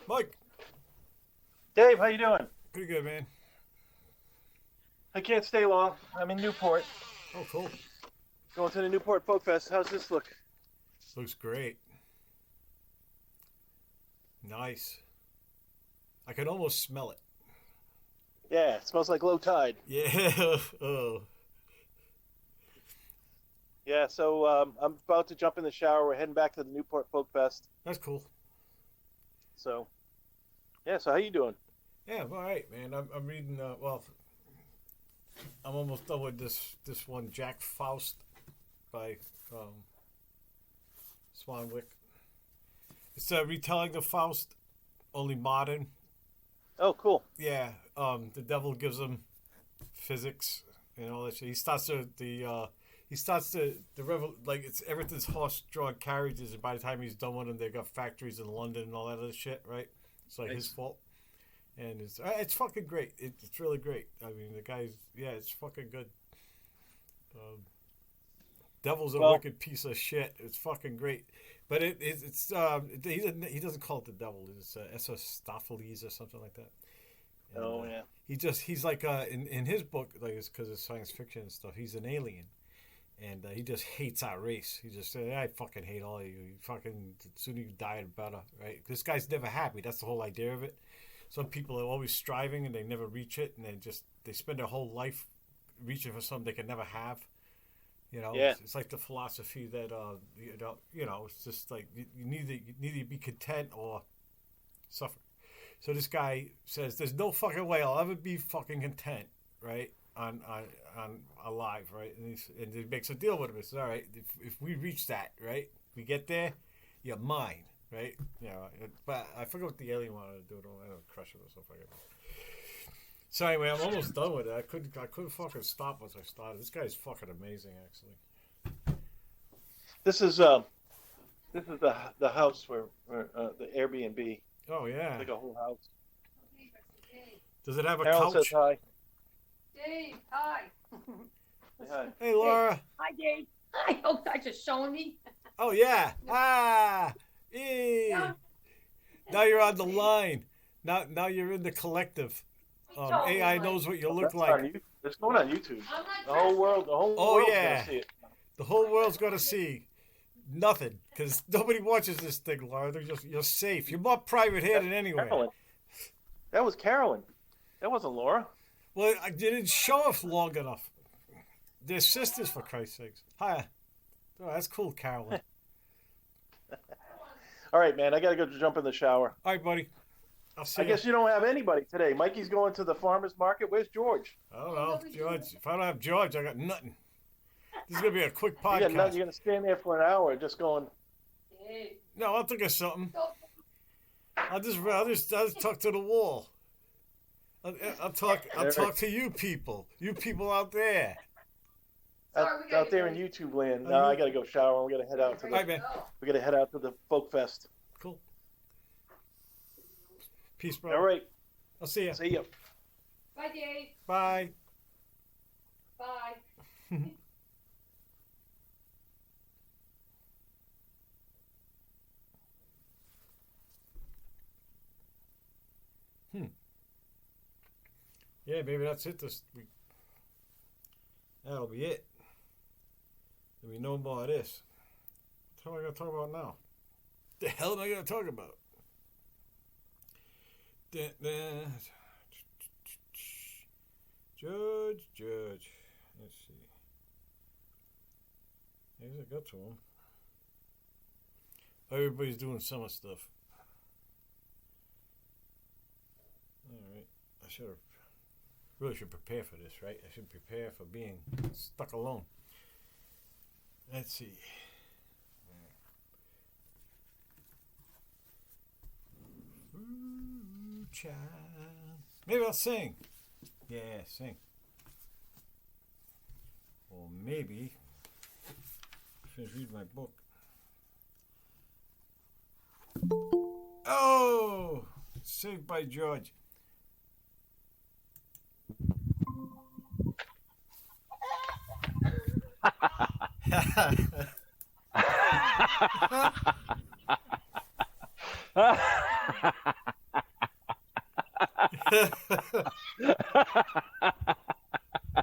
Mike, Dave, how you doing? pretty good, man. I can't stay long. I'm in Newport, Oh, cool. going to the Newport Folk Fest. How's this look? Looks great. Nice. I can almost smell it. Yeah, it smells like low tide. Yeah. Oh, Yeah, so I'm about to jump in the shower. We're heading back to the Newport Folk Fest. that's cool. So, yeah, so how you doing? Yeah, I'm all right, man. I'm reading. Well, I'm almost done with this one, Jack Faust, by Swanwick. It's a retelling of Faust, only modern. Oh, cool. Yeah. The devil gives him physics and all that shit. He starts the like it's everything's horse-drawn carriages, and by the time he's done with them, they've got factories in London and all that other shit, right? It's like his Nice. fault, and it's fucking great. It's really great. I mean, the guy's it's fucking good. Um, Devil's a Well, wicked piece of shit. It's fucking great, but he doesn't call it the devil. It's Esostopheles or something like that. And oh yeah. he's like in his book, like it's because it's science fiction and stuff. He's an alien, and he just hates our race. He just said, "I fucking hate all of you. You fucking the sooner you die, the better." Right? This guy's never happy. That's the whole idea of it. Some people are always striving and they never reach it, and they spend their whole life reaching for something they can never have. You know, Yeah. it's like the philosophy that it's just like you need to be content or suffer. So this guy says, "There's no fucking way I'll ever be fucking content, right? On alive, right?" And he makes a deal with him. He says, "All right, if we reach that, right, we get there, you're mine, right? You know." But I forget what the alien wanted to do. I don't crush it or something like that. So anyway, I'm almost done with it. I couldn't fucking stop once I started. This guy's fucking amazing, actually. This is the house where the Airbnb, Oh yeah. like a whole house. Does it have a Carol says couch? hi. Dave, hi. Say hi. Hey Laura. Hi, Dave. Hi. Oh, I just showing me. Oh yeah. Ah. Eh. Yeah. Now you're on the line. Now you're in the collective. AI Totally. knows what you Oh, look that's on like. YouTube. It's going on YouTube. I'm not The whole world, Oh, world's yeah. gonna see it. The whole world's gonna see nothing because nobody watches this thing, Laura. You're safe. You're more private here than anywhere. Carolyn. That was Carolyn. That wasn't Laura. Well, I didn't show us long enough. They're sisters, for Christ's sakes. Hi. Oh, that's cool, Carolyn. All right, man. I gotta go jump in the shower. All right, buddy. I'll see I you. guess you don't have anybody today. Mikey's going to the farmer's market. Where's George? I don't know, George. If I don't have George, I got nothing. This is gonna be a quick You got nothing. podcast. You're gonna stand there for an hour just going. Dave. No, I'll think of something. Don't- I'll just talk to the wall. I'll talk to you people. You people out there. Sorry, we gotta Out there go. in YouTube land. No, I gotta go shower. We gotta head out to All right, the. man. Oh, We gotta head out to the folk fest. Cool. Peace, bro. All right. I'll see you. See you. bye, Dave. Bye. Bye. Yeah, maybe that's it this week. That'll be it. There'll be no more of this. What am I going to talk about now? The hell am I going to talk about? Judge. Let's see. I guess I got to him. Everybody's doing summer stuff. All right. I really should prepare for this, right? I should prepare for being stuck alone. Let's see. Ooh, child. Maybe I'll sing. Yeah, sing. Or maybe finish reading my book. Oh, Saved by George.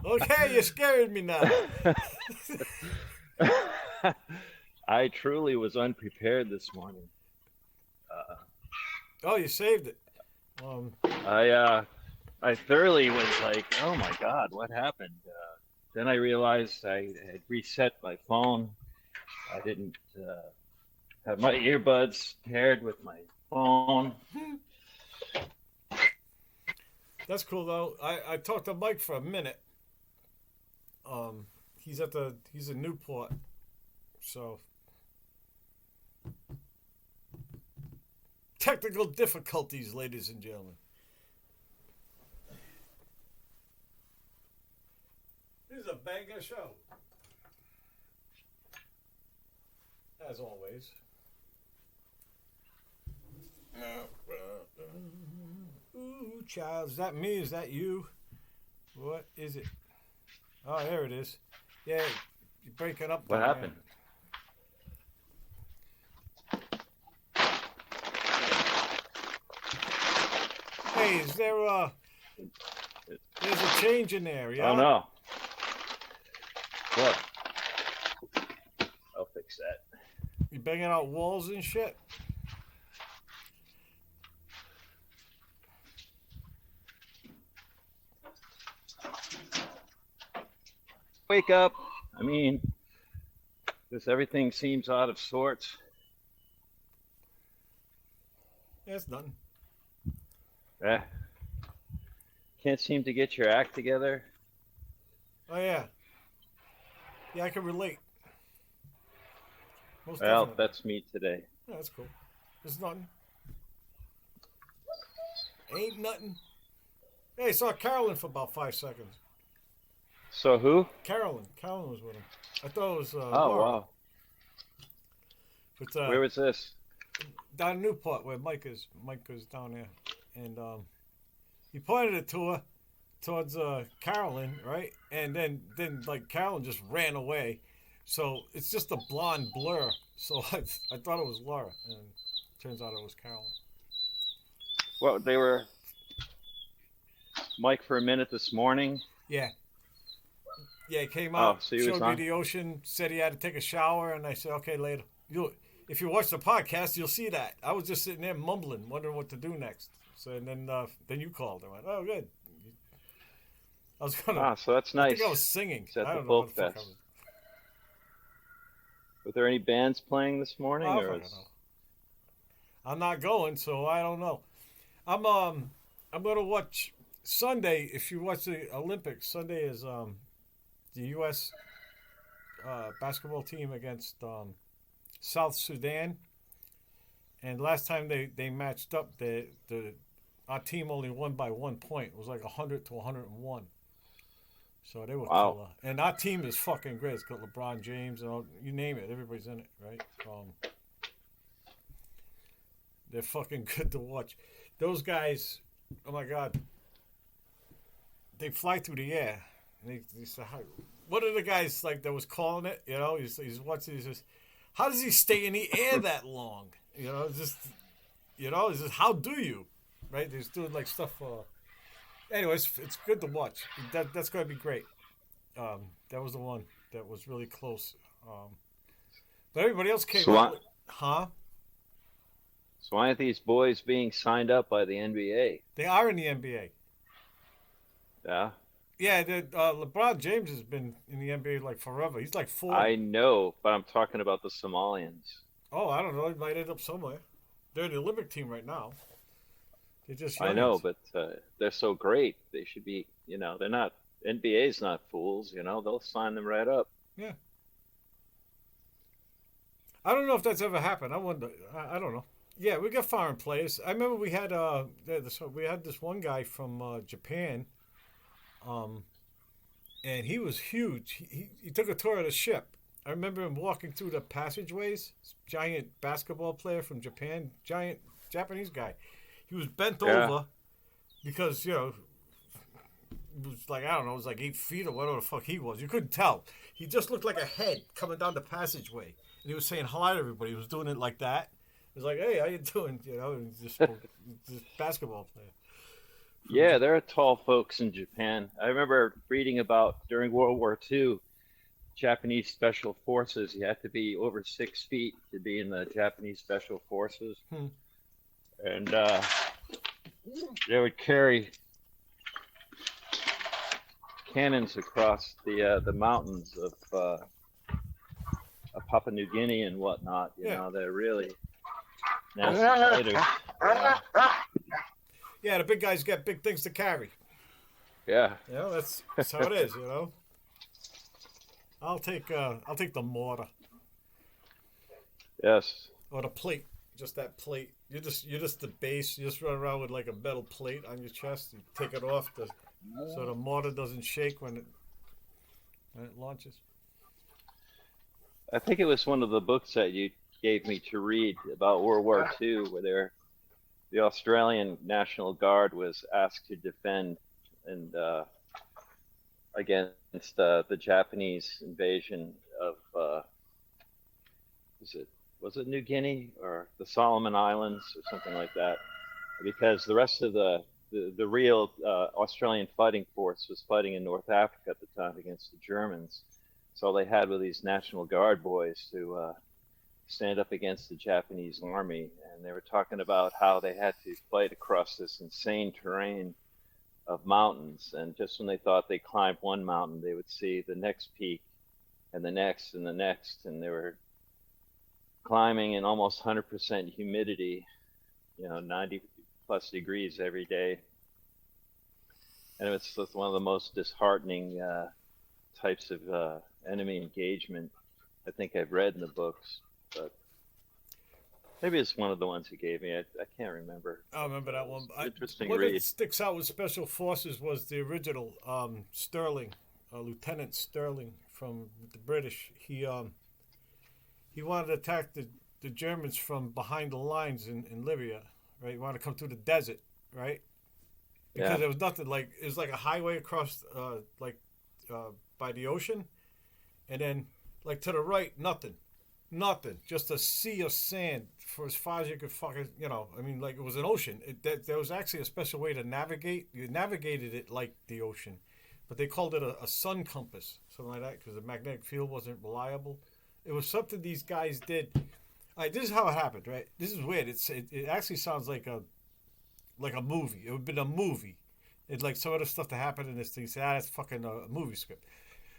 Okay, you're scaring me now. I truly was unprepared this morning. Oh, you saved it. I thoroughly was like, oh my God, what happened? Then I realized I had reset my phone. I didn't have my earbuds paired with my phone. That's cool though. I talked to Mike for a minute. He's in Newport, so technical difficulties, ladies and gentlemen. This is a banger show, as always. Ooh, child, is that me? Is that you? What is it? Oh, there it is. Yeah, you're breaking up. What happened? Hey, is there there's a change in there, yeah? Oh no. What? I'll fix that. You banging out walls and shit? Wake up. I mean, just everything seems out of sorts. Yeah, it's nothing. Can't seem to get your act together. Oh yeah. Yeah, I can relate. Most Well, definitely. that's me today. Yeah, that's cool. It's nothing. Ain't nothing. Hey, I saw Carolyn for about 5 seconds. So who? Carolyn was with him. I thought it was Oh, Laura. wow. But, Where was this? down in Newport where Mike is. Mike is down there. And he pointed it to her towards Carolyn, right? And then like Carolyn just ran away. So it's just a blonde blur. So I thought it was Laura, and turns out it was Carolyn. Well, they were Mike for a minute this morning. Yeah. Yeah, he came out, so he was showed me on? the ocean, said he had to take a shower, and I said, okay, later. If you watch the podcast, you'll see that. I was just sitting there mumbling, wondering what to do next. So and then you called. I went, oh, good. I was gonna. So that's I nice. think I was singing. It's at I the don't know what Folk the fuck I Fest. was. Were there any bands playing this morning? I or don't know. I'm not going, so I don't know. I'm gonna watch Sunday. If you watch the Olympics, Sunday is the U.S. Basketball team against South Sudan. And last time they matched up, our team only won by 1 point. It was like 100 to 101. So they were Wow. killer. And our team is fucking great. It's got LeBron James and all, you name it. Everybody's in it, right? They're fucking good to watch. Those guys, oh my God, they fly through the air. And they say, what are the guys like that was calling it? You know, he's watching. He says, how does he stay in the air that long? You know, it's just how do you, right? They're doing like stuff. Anyways, it's good to watch. That's going to be great. That was the one that was really close. But everybody else came out. Huh? So why aren't these boys being signed up by the NBA? They are in the NBA. Yeah, Yeah, LeBron James has been in the NBA like forever. He's like 40. I know, but I'm talking about the Somalians. Oh, I don't know. He might end up somewhere. They're in the Olympic team right now. They're just I know, youngins. but they're so great. They should be, they're not, NBA's not fools, they'll sign them right up. Yeah. I don't know if that's ever happened. I wonder. I don't know. Yeah, we got foreign players. I remember we had this one guy from Japan, and he was huge. He took a tour of the ship. I remember him walking through the passageways. Giant basketball player from Japan, giant Japanese guy. He was bent over because it was like, I don't know, it was like 8 feet or whatever the fuck he was. You couldn't tell. He just looked like a head coming down the passageway, and he was saying hi to everybody. He was doing it like that. It was like, hey, how you doing? And just basketball player. Yeah, there are tall folks in Japan. I remember reading about during World War II, Japanese special forces. You had to be over 6 feet to be in the Japanese special forces, Hmm. and they would carry cannons across the mountains of Papua New Guinea and whatnot. You Yeah. know, they're really nasty fighters. Yeah, the big guys got big things to carry. Yeah. You know, that's how it is. You know. I'll take the mortar Yes. or the plate. Just that plate. You're just the base. You just run around with like a metal plate on your chest. You take it off so the mortar doesn't shake when it launches. I think it was one of the books that you gave me to read about World War II, where the Australian National Guard was asked to defend and against the Japanese invasion of was it New Guinea or the Solomon Islands or something like that, because the rest of the real Australian fighting force was fighting in North Africa at the time against the Germans. So all they had were these National Guard boys to stand up against the Japanese army, and they were talking about how they had to fight across this insane terrain of mountains, and just when they thought they climbed one mountain, they would see the next peak and the next and the next, and they were climbing in almost 100% humidity, 90 plus degrees every day, and it was just one of the most disheartening types of enemy engagement I think I've read in the books, but maybe it's one of the ones he gave me. I can't remember. I remember that one. Interesting what read. That sticks out with Special Forces was the original Sterling, Lieutenant Sterling from the British. He wanted to attack the Germans from behind the lines in Libya, right? He wanted to come through the desert, right? Because there was nothing like it was like a highway across by the ocean, and then like to the right, nothing, just a sea of sand for as far as you could fucking, I mean, like it was an ocean. There was actually a special way to navigate. You navigated it like the ocean, but they called it a sun compass, something like that, because the magnetic field wasn't reliable. It was something these guys did. All right, this is how it happened, right? This is weird. It actually sounds like a movie. It would have been a movie. It's like some of the stuff that happened in this thing. You say, that's fucking a movie script.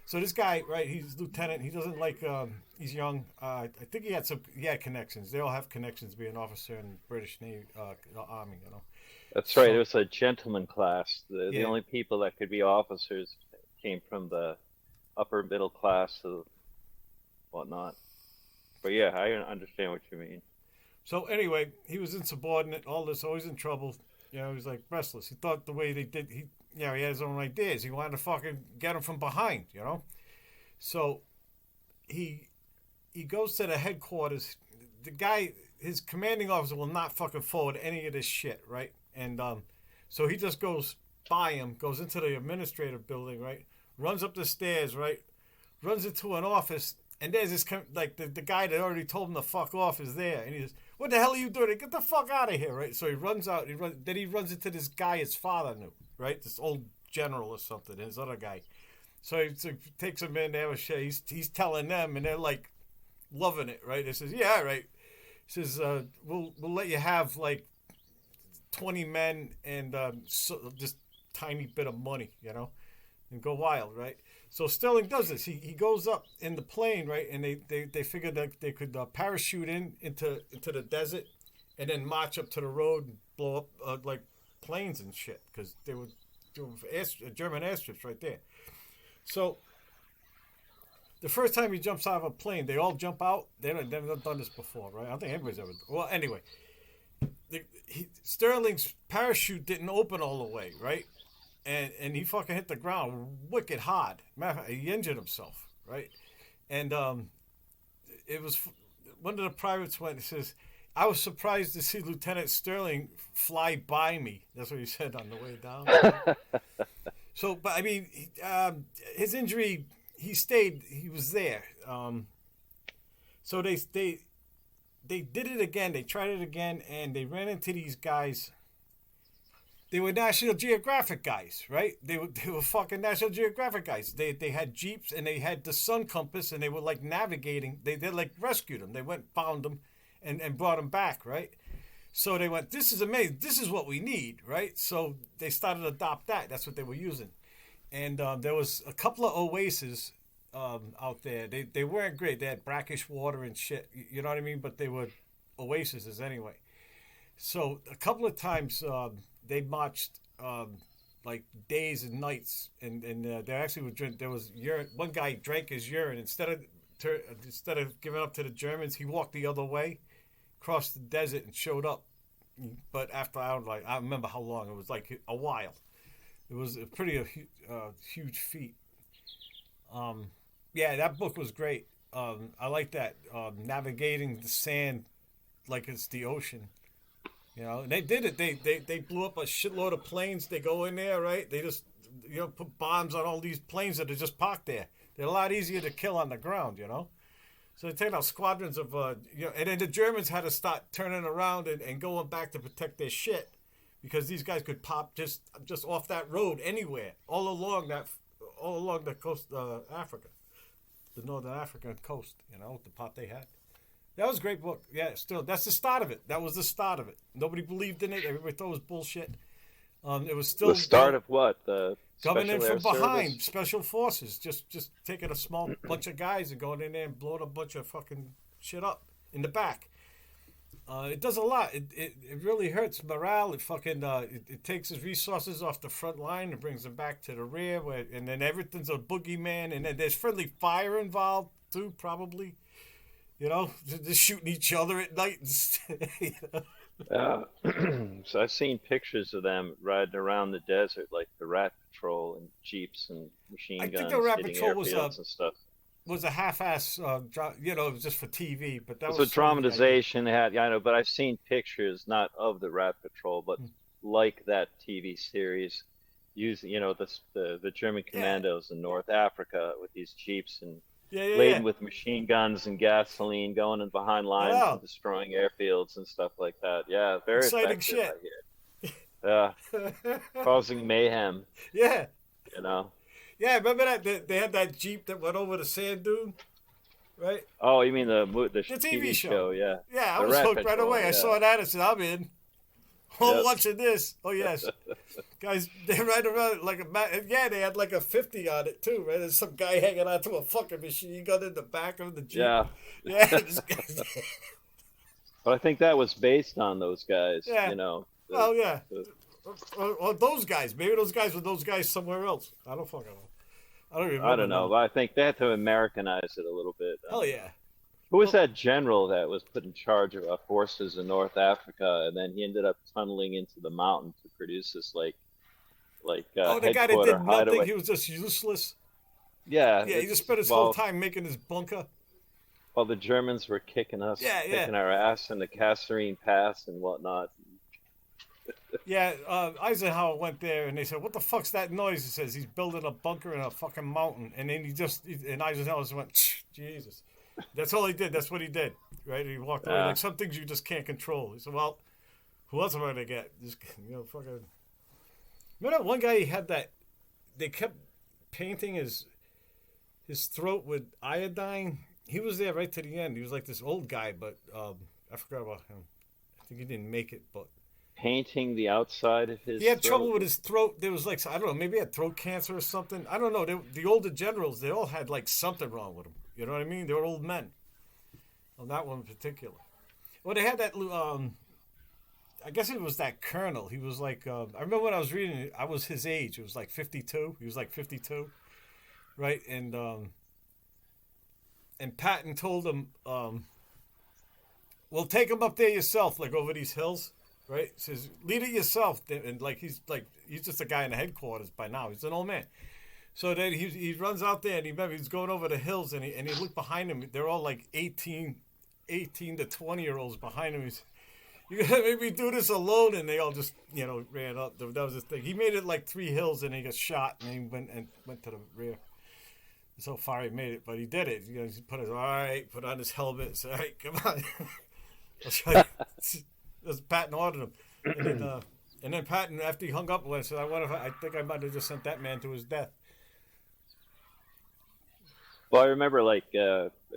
So this guy, right? He's lieutenant. He doesn't like. He's young. I think he had connections. They all have connections, being an officer in the British Navy, Army. That's right. It was a gentleman class. The only people that could be officers came from the upper middle class or whatnot. But yeah, I understand what you mean. So anyway, he was insubordinate. All this, always in trouble. He was like restless. He thought the way they did. He had his own ideas. He wanted to fucking get him from behind. So he goes to the headquarters. The guy, his commanding officer, will not fucking forward any of this shit, right? And so he just goes by him, goes into the administrative building, right? Runs up the stairs, right? Runs into an office, and there's this the guy that already told him to fuck off is there, and he says, "What the hell are you doing? Get the fuck out of here!" Right? So he runs out. Then he runs into this guy his father knew, right? This old general or something. His other guy. So he takes him in. They have a shit. He's telling them, and they're like loving it, right? He says, "Yeah, right." He says, "We'll let you have like 20 men and just tiny bit of money, and go wild, right?" So Sterling does this. He goes up in the plane, right, and they figured that they could parachute into the desert, and then march up to the road and blow up like planes and shit, because they were doing German airstrips right there. So the first time he jumps out of a plane, they all jump out. They've never done this before, right? I don't think anybody's ever. Well, anyway, Sterling's parachute didn't open all the way, right? And he fucking hit the ground wicked hard. Matter of fact, he injured himself, right? And it was one of the privates went and says, "I was surprised to see Lieutenant Sterling fly by me." That's what he said on the way down. So, but I mean, his injury, he was there. So they did it again. They tried it again, and they ran into these guys. They were National Geographic guys, right? They were fucking National Geographic guys. They had Jeeps and they had the sun compass and they were like navigating. They like rescued them. They went, found them, and brought them back, right? So they went, this is amazing. This is what we need, right? So they started to adopt that. That's what they were using. And there was a couple of oases out there. They weren't great. They had brackish water and shit. You know what I mean? But they were oases anyway. So a couple of times they marched like days and nights, and they actually would drink. There was urine. One guy drank his urine instead of giving up to the Germans. He walked the other way, crossed the desert, and showed up. But after I remember how long it was, like a while. It was a pretty huge feat. Yeah, that book was great. I like that, navigating the sand like it's the ocean. You know, and they did it. They blew up a shitload of planes. They go in there, right? They just, put bombs on all these planes that are just parked there. They're a lot easier to kill on the ground, So they take out squadrons of, and then the Germans had to start turning around and going back to protect their shit, because these guys could pop just off that road anywhere, all along the coast of Africa, the northern African coast, the part they had. That was a great book. Yeah, still, that's the start of it. That was the start of it. Nobody believed in it. Everybody thought it was bullshit. It was still the start of what? The coming in from behind, service? special forces, just taking a small bunch of guys and going in there and blowing a bunch of fucking shit up in the back. It does a lot. It really hurts morale. It fucking it takes his resources off the front line and brings them back to the rear, and then everything's a boogeyman, and then there's friendly fire involved too, probably. Just shooting each other at night. So I've seen pictures of them riding around the desert, like the Rat Patrol and jeeps and machine guns, I think the Rat hitting Patrol airfields and stuff. was a half-ass, it was just for TV, but that It was was a dramatization. They had, I know, but I've seen pictures not of the Rat Patrol, but like that TV series, using the German commandos in North Africa with these jeeps and laden with machine guns and gasoline, going in behind lines and destroying airfields and stuff like that. Yeah, very exciting effective, shit. I hear. Yeah, causing mayhem. Yeah. Yeah, remember that they had that Jeep that went over the sand dune, right? Oh, you mean the TV show? Yeah. Yeah, I was hooked right away. I saw that and said, I'm in. Watching this. Oh, yes. Guys, they ride around like they had like a 50 on it too, right? There's some guy hanging onto a fucking machine gun in the back of the Jeep. Yeah. But I think that was based on those guys, yeah. Or those guys. Maybe those guys were those guys somewhere else. I don't fucking know. I don't know. But I think they had to Americanize it a little bit. Hell yeah. Who was that general that was put in charge of forces in North Africa, and then he ended up tunneling into the mountain to produce this the guy that did nothing. hideaway. He was just useless. Yeah. Yeah, he just spent his whole time making his bunker. While the Germans were kicking kicking our ass in the Kasserine Pass and whatnot. Yeah, Eisenhower went there and they said, "What the fuck's that noise?" He says he's building a bunker in a fucking mountain, and then and Eisenhower just went, "Jesus." That's all he did. That's what he did, right? He walked away. Like, some things you just can't control. He said, "Well, who else am I gonna get?" Just fucking. Remember that one guy? He had that. They kept painting his throat with iodine. He was there right to the end. He was like this old guy, but I forgot about him. I think he didn't make it, but. Painting the outside of his. He had trouble with his throat. There was like, I don't know, maybe he had throat cancer or something. I don't know. The older generals, they all had like something wrong with them. You know what I mean? They were old men. Well, that one in particular. Well, they had that. I guess it was that colonel. He was like, I remember when I was reading it, I was his age. It was like 52. He was like 52, right? And Patton told him, "Well, take him up there yourself, like over these hills." Right? He says, lead it yourself. And he's just a guy in the headquarters by now. He's an old man. So then he runs out there and he's going over the hills and he looked behind him. They're all like 18 to 20-year-olds behind him. He's, "You gotta make me do this alone." And they all just, ran up. That was his thing. He made it like 3 hills and he got shot and he went to the rear. That's how far he made it, but he did it. He put on his helmet. Said, "All right, come on." That's Patton ordered him. And then, And then Patton, after he hung up, said, I think I might have just sent that man to his death. Well, I remember, like,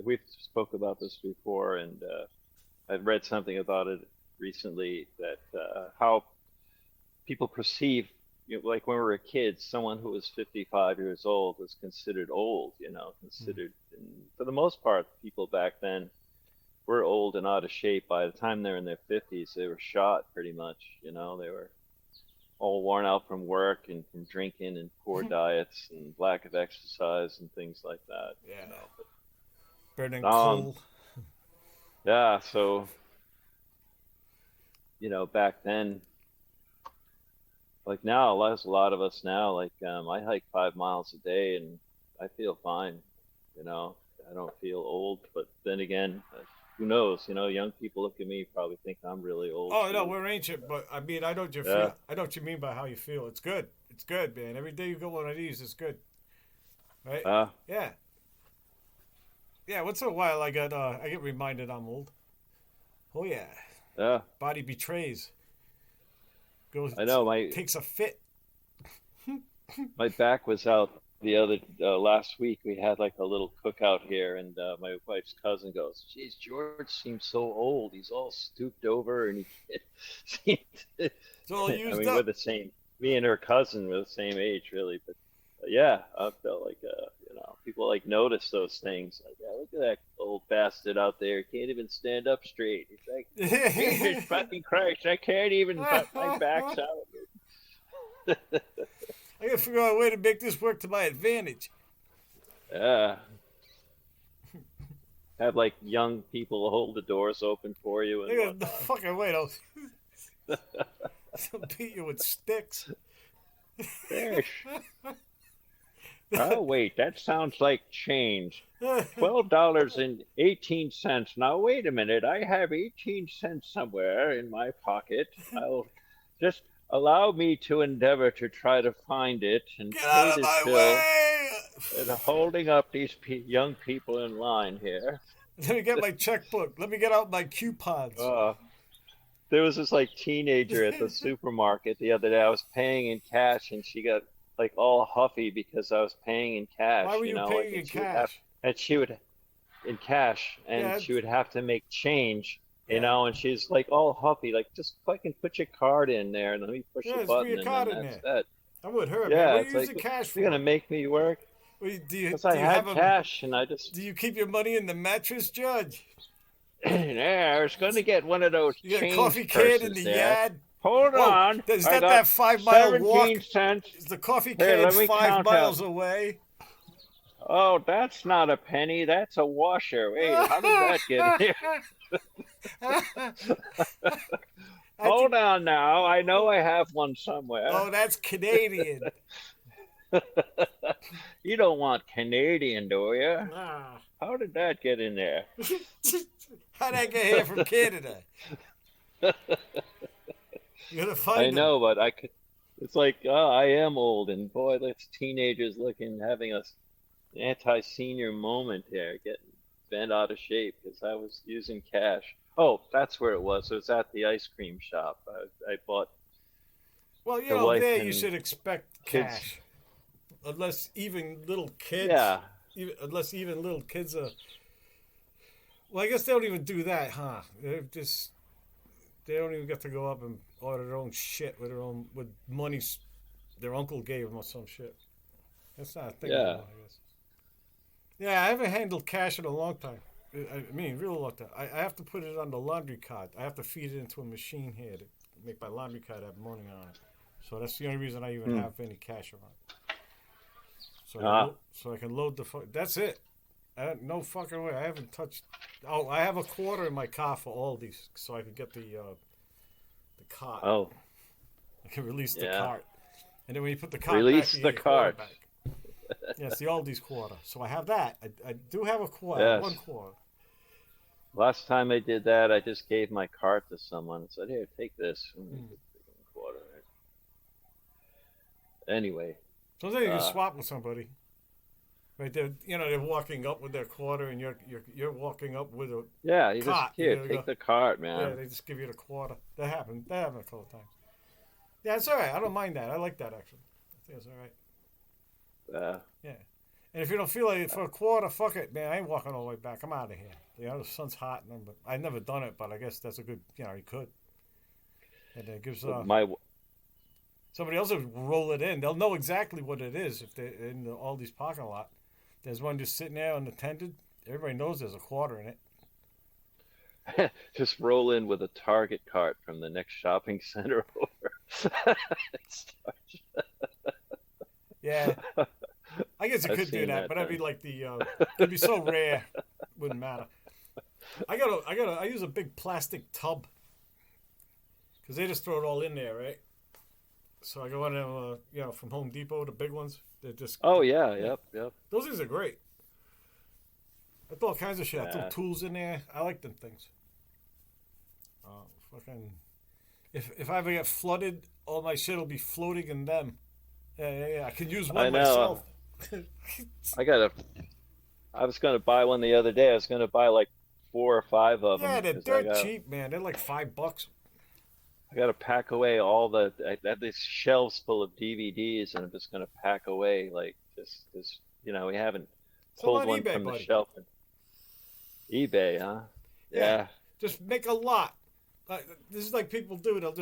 we spoke about this before, and I've read something about it recently that how people perceive, like when we were kids, someone who was 55 years old was considered old, considered, and for the most part, people back then were old and out of shape. By the time they're in their 50s, they were shot pretty much, they were all worn out from work and from drinking and poor diets and lack of exercise and things like that. Yeah. Burning coal. Yeah, so, back then, like now, there's a lot of us now, like I hike 5 miles a day and I feel fine, I don't feel old, but then again, who knows? Young people look at me, probably think I'm really old. Oh no, we're ancient, but I mean, I know what you feel. I know what you mean by how you feel. It's good. It's good, man. Every day you go one of these, it's good. Right? Yeah. Yeah. Once in a while, I get reminded I'm old. Oh yeah. Yeah. Body betrays. Goes. I know takes a fit. My back was out the other last week. We had like a little cookout here, and my wife's cousin goes, "Geez, George seems so old. He's all stooped over, and he seems." So used I mean, up. we're the same. Me and her cousin were the same age, really. But yeah, I felt like people like notice those things. Like, yeah, look at that old bastard out there. Can't even stand up straight. He's like, Jesus fucking Christ, I can't even. My back's out. I gotta figure out a way to make this work to my advantage. Yeah. Have like young people hold the doors open for you. And Look at the fucking way, though. They'll beat you with sticks. There. Oh wait, that sounds like change. $12.18. Now wait a minute, I have 18 cents somewhere in my pocket. I'll just allow me to endeavor to try to find it and Get pay out of this my bill. way! And holding up these young people in line here. Let me get my checkbook. Let me get out my coupons. There was this like teenager at the supermarket the other day. I was paying in cash, and she got like all huffy because I was paying in cash. Why were you paying in cash? She would in cash, and she would have to make change. And she's like all huffy, like, just fucking put your card in there and let me push the button, and then that's that. I'm with her, Yeah, man. What it's are you using like, cash for? you're gonna make me work? Because I had cash, and I just. Do you keep your money in the mattress, Judge? Yeah, I was gonna get one of those. You got a coffee can in the yard? Hold on. Is that 5 mile walk? 17 cents. Is the coffee can 5 miles away? Oh, that's not a penny. That's a washer. Wait, how did that get here? Hold on now. I know I have one somewhere. Oh, that's Canadian. You don't want Canadian, do you? Nah. How did that get in there? How'd that get here from Canada? You're gonna find I know, but I could. It's like, I am old, and boy, that's teenagers having a anti-senior moment here, getting bent out of shape because I was using cash. Oh, that's where it was. It was at the ice cream shop. I bought. Well, there you should expect cash, unless even little kids. Yeah. Unless even little kids are. Well, I guess they don't even do that, huh? They don't even get to go up and order their own shit with money their uncle gave them or some shit. That's not a thing anymore, I guess. Yeah, I haven't handled cash in a long time. I mean, real long time. I have to put it on the laundry cart. I have to feed it into a machine here to make my laundry cart have money on it. So that's the only reason I even have any cash around. So I can load the. That's it. No fucking way. I haven't touched. Oh, I have a quarter in my car for Aldi's, so I can get the cart. Oh. I can release the cart, and then when you put the cart release back, the cart. Yeah, it's the Aldi's quarter. So I have that. I do have a quarter. Yes. 1 quarter. Last time I did that, I just gave my cart to someone and said, "Here, take this." Quarter. Anyway. Sometimes you can swap with somebody. Right, they're walking up with their quarter, and you're walking up with a cart. Take the cart, man. Yeah, they just give you the quarter. That happened a couple of times. Yeah, it's all right. I don't mind that. I like that actually. I think it's all right. Yeah. And if you don't feel like it for a quarter, fuck it, man. I ain't walking all the way back. I'm out of here. You know, the sun's hot, but I've never done it, but I guess that's a good. You know, you could. And it gives somebody else will roll it in. They'll know exactly what it is if they're in all these parking lot. There's one just sitting there unattended. Everybody knows there's a quarter in it. Just roll in with a Target cart from the next shopping center over. Yeah, I guess you I've could do seen that, that but I'd done. be like it'd be so rare, wouldn't matter. I use a big plastic tub because they just throw it all in there, right? So I go in there, from Home Depot, the big ones. They're just Oh yeah, yep. those things are great. I throw all kinds of shit. I throw Yeah. tools in there. I like them things. Fucking, if I ever get flooded, all my shit will be floating in them. Yeah. I can use one I know. myself. I was gonna buy one the other day. I was gonna buy like 4 or 5 of them. Yeah, they're 'cause dirt cheap, man. They're like $5. I gotta pack away I have these shelves full of DVDs, and I'm just gonna pack away like this. We haven't Sell pulled on one eBay, from the buddy. shelf. eBay, huh? Yeah. Just make a lot. This is like people do. They'll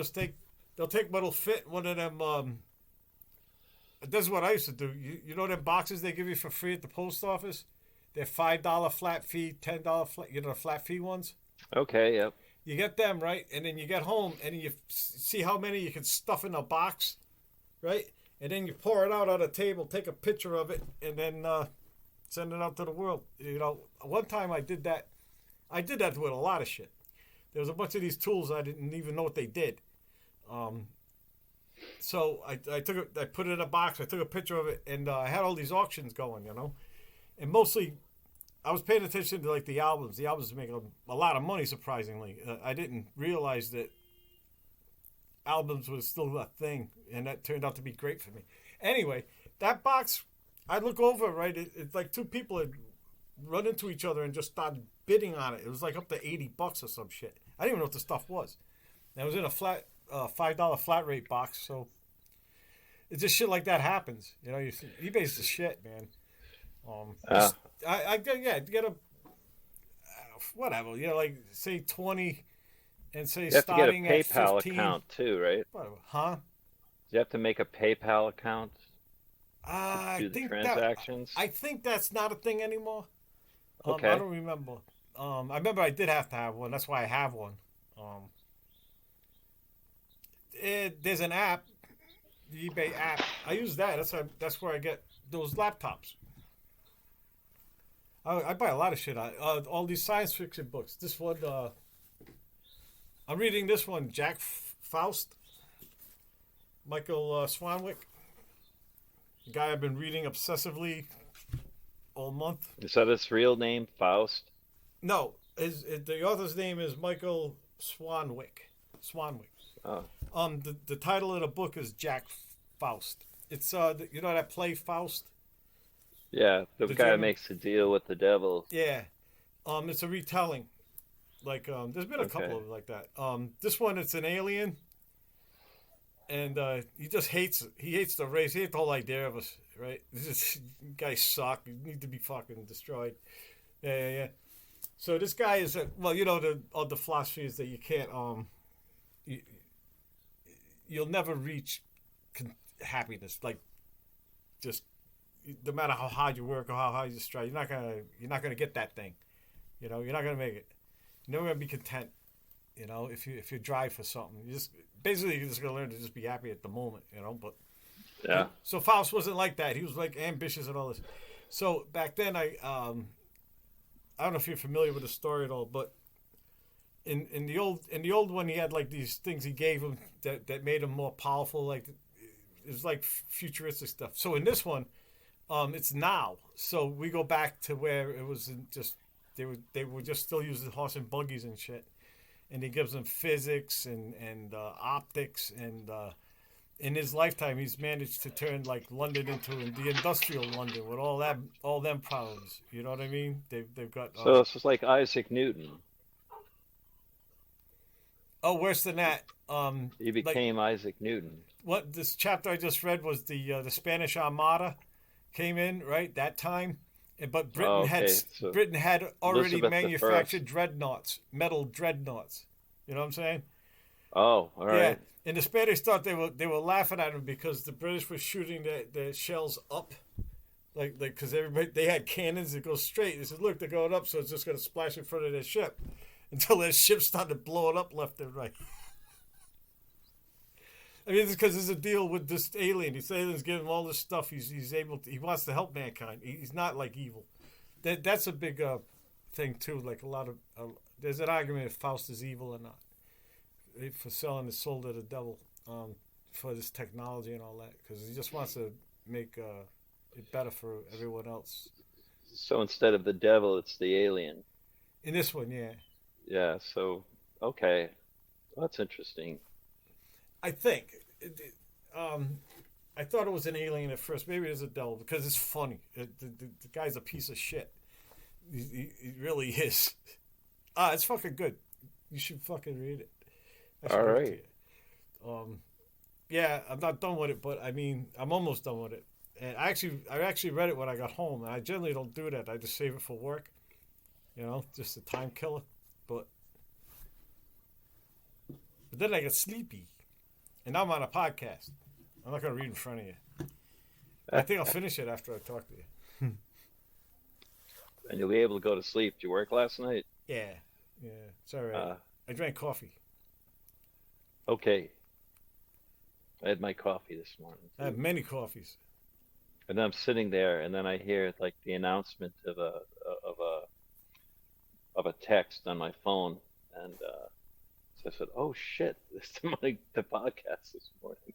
take what'll fit one of them. This is what I used to do. You know them boxes they give you for free at the post office? They're $5 flat fee, $10 flat. You know the flat fee ones. Okay. Yep. You get them right, and then you get home and you see how many you can stuff in a box, right? And then you pour it out on a table, take a picture of it, and then send it out to the world. One time I did that. I did that with a lot of shit. There was a bunch of these tools I didn't even know what they did. So I put it in a box. I took a picture of it, and I had all these auctions going, and mostly I was paying attention to like the albums. The albums make a lot of money, surprisingly. I didn't realize that albums was still a thing, and that turned out to be great for me. Anyway, that box, I look over, right? It's like two people had run into each other and just started bidding on it. It was like up to $80 or some shit. I didn't even know what the stuff was. And it was in a flat $5 flat rate box, so it's just shit like that happens. eBay's the shit, man. Get a whatever. Like say 20, and say You have to get a starting at PayPal 15. account too, right? Whatever. Huh? You have to make a PayPal account to I do the think transactions. I think that's not a thing anymore. Okay. I don't remember. I remember I did have to have one. That's why I have one. There's an app, the eBay app. I use that. That's where I get those laptops. I buy a lot of shit. All these science fiction books. This one, I'm reading this one, Jack Faust, Michael Swanwick. The guy I've been reading obsessively all month. Is that his real name, Faust? No, the author's name is Michael Swanwick. Oh. The title of the book is Jack Faust. It's that play Faust. Yeah, the guy German- who makes a deal with the devil. Yeah, it's a retelling. Like there's been a couple of them like that. This one it's an alien, and he just hates it. He hates the race. He hates the whole idea of us. Right? This guys suck. You need to be fucking destroyed. Yeah. So this guy is the philosophy is that you can't you'll never reach happiness. Like just no matter how hard you work or how hard you strive, you're not gonna get that thing. You're not gonna make it. You're never gonna be content. If you drive for something, you're just gonna learn to just be happy at the moment. But Yeah. so Faust wasn't like that. He was like ambitious and all this. So back then I don't know if you're familiar with the story at all, but in the old one he had like these things he gave him that made him more powerful. Like it was like futuristic stuff. So in this one, it's now. So we go back to where it was just they were just still using horse and buggies and shit. And he gives them physics and optics and in his lifetime he's managed to turn like London into the industrial London with all them problems. You know what I mean? They've got So it's just like Isaac Newton. Oh, worse than that. He became Isaac Newton. What this chapter I just read was the Spanish Armada came in right that time, but Oh, okay. So Britain had already Elizabeth the manufactured First. dreadnoughts, metal dreadnoughts. You know what I'm saying? Oh, all Yeah. right. And the Spanish thought they were laughing at them because the British were shooting their shells up, like because everybody they had cannons that go straight. They said, look, they're going up, so it's just going to splash in front of their ship, until their ship started blowing up left and right. I mean, it's because there's a deal with this alien. This alien's giving him all this stuff. He's able to. He wants to help mankind. He's not like evil. That's a big thing too. Like a lot of there's an argument if Faust is evil or not for selling his soul to the devil for this technology and all that because he just wants to make it better for everyone else. So instead of the devil, it's the alien. In this one, yeah. Yeah. So okay, well, that's interesting. I think. I thought it was an alien at first. Maybe it is a devil because it's funny. The guy's a piece of shit. He really is. It's fucking good. You should fucking read it. All right. Yeah, I'm not done with it, but I mean, I'm almost done with it. And I actually read it when I got home. And I generally don't do that. I just save it for work. You know, just a time killer. But then I get sleepy. And now I'm on a podcast. I'm not going to read in front of you. I think I'll finish it after I talk to you. And you'll be able to go to sleep. Did you work last night? Yeah. It's all right. I drank coffee. Okay. I had my coffee this morning. I have many coffees. And I'm sitting there, and then I hear like the announcement of a text on my phone, and so I said, "Oh shit, this is the podcast this morning."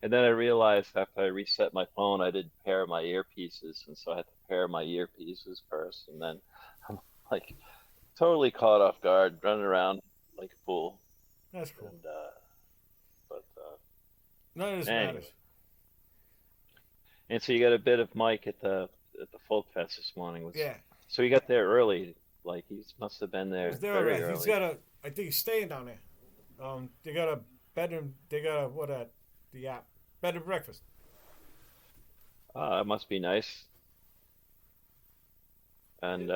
And then I realized after I reset my phone, I didn't pair my earpieces, and so I had to pair my earpieces first, and then I'm like totally caught off guard, running around like a fool. That's cool. And, but None of this anyway. matters. And so you got a bit of Mike at the Folk Fest this morning. Yeah. So he got there early. Like he must have been there He's there very already. early. He's got I think he's staying down there. They got a bed and they got the app bed and breakfast. That must be nice. And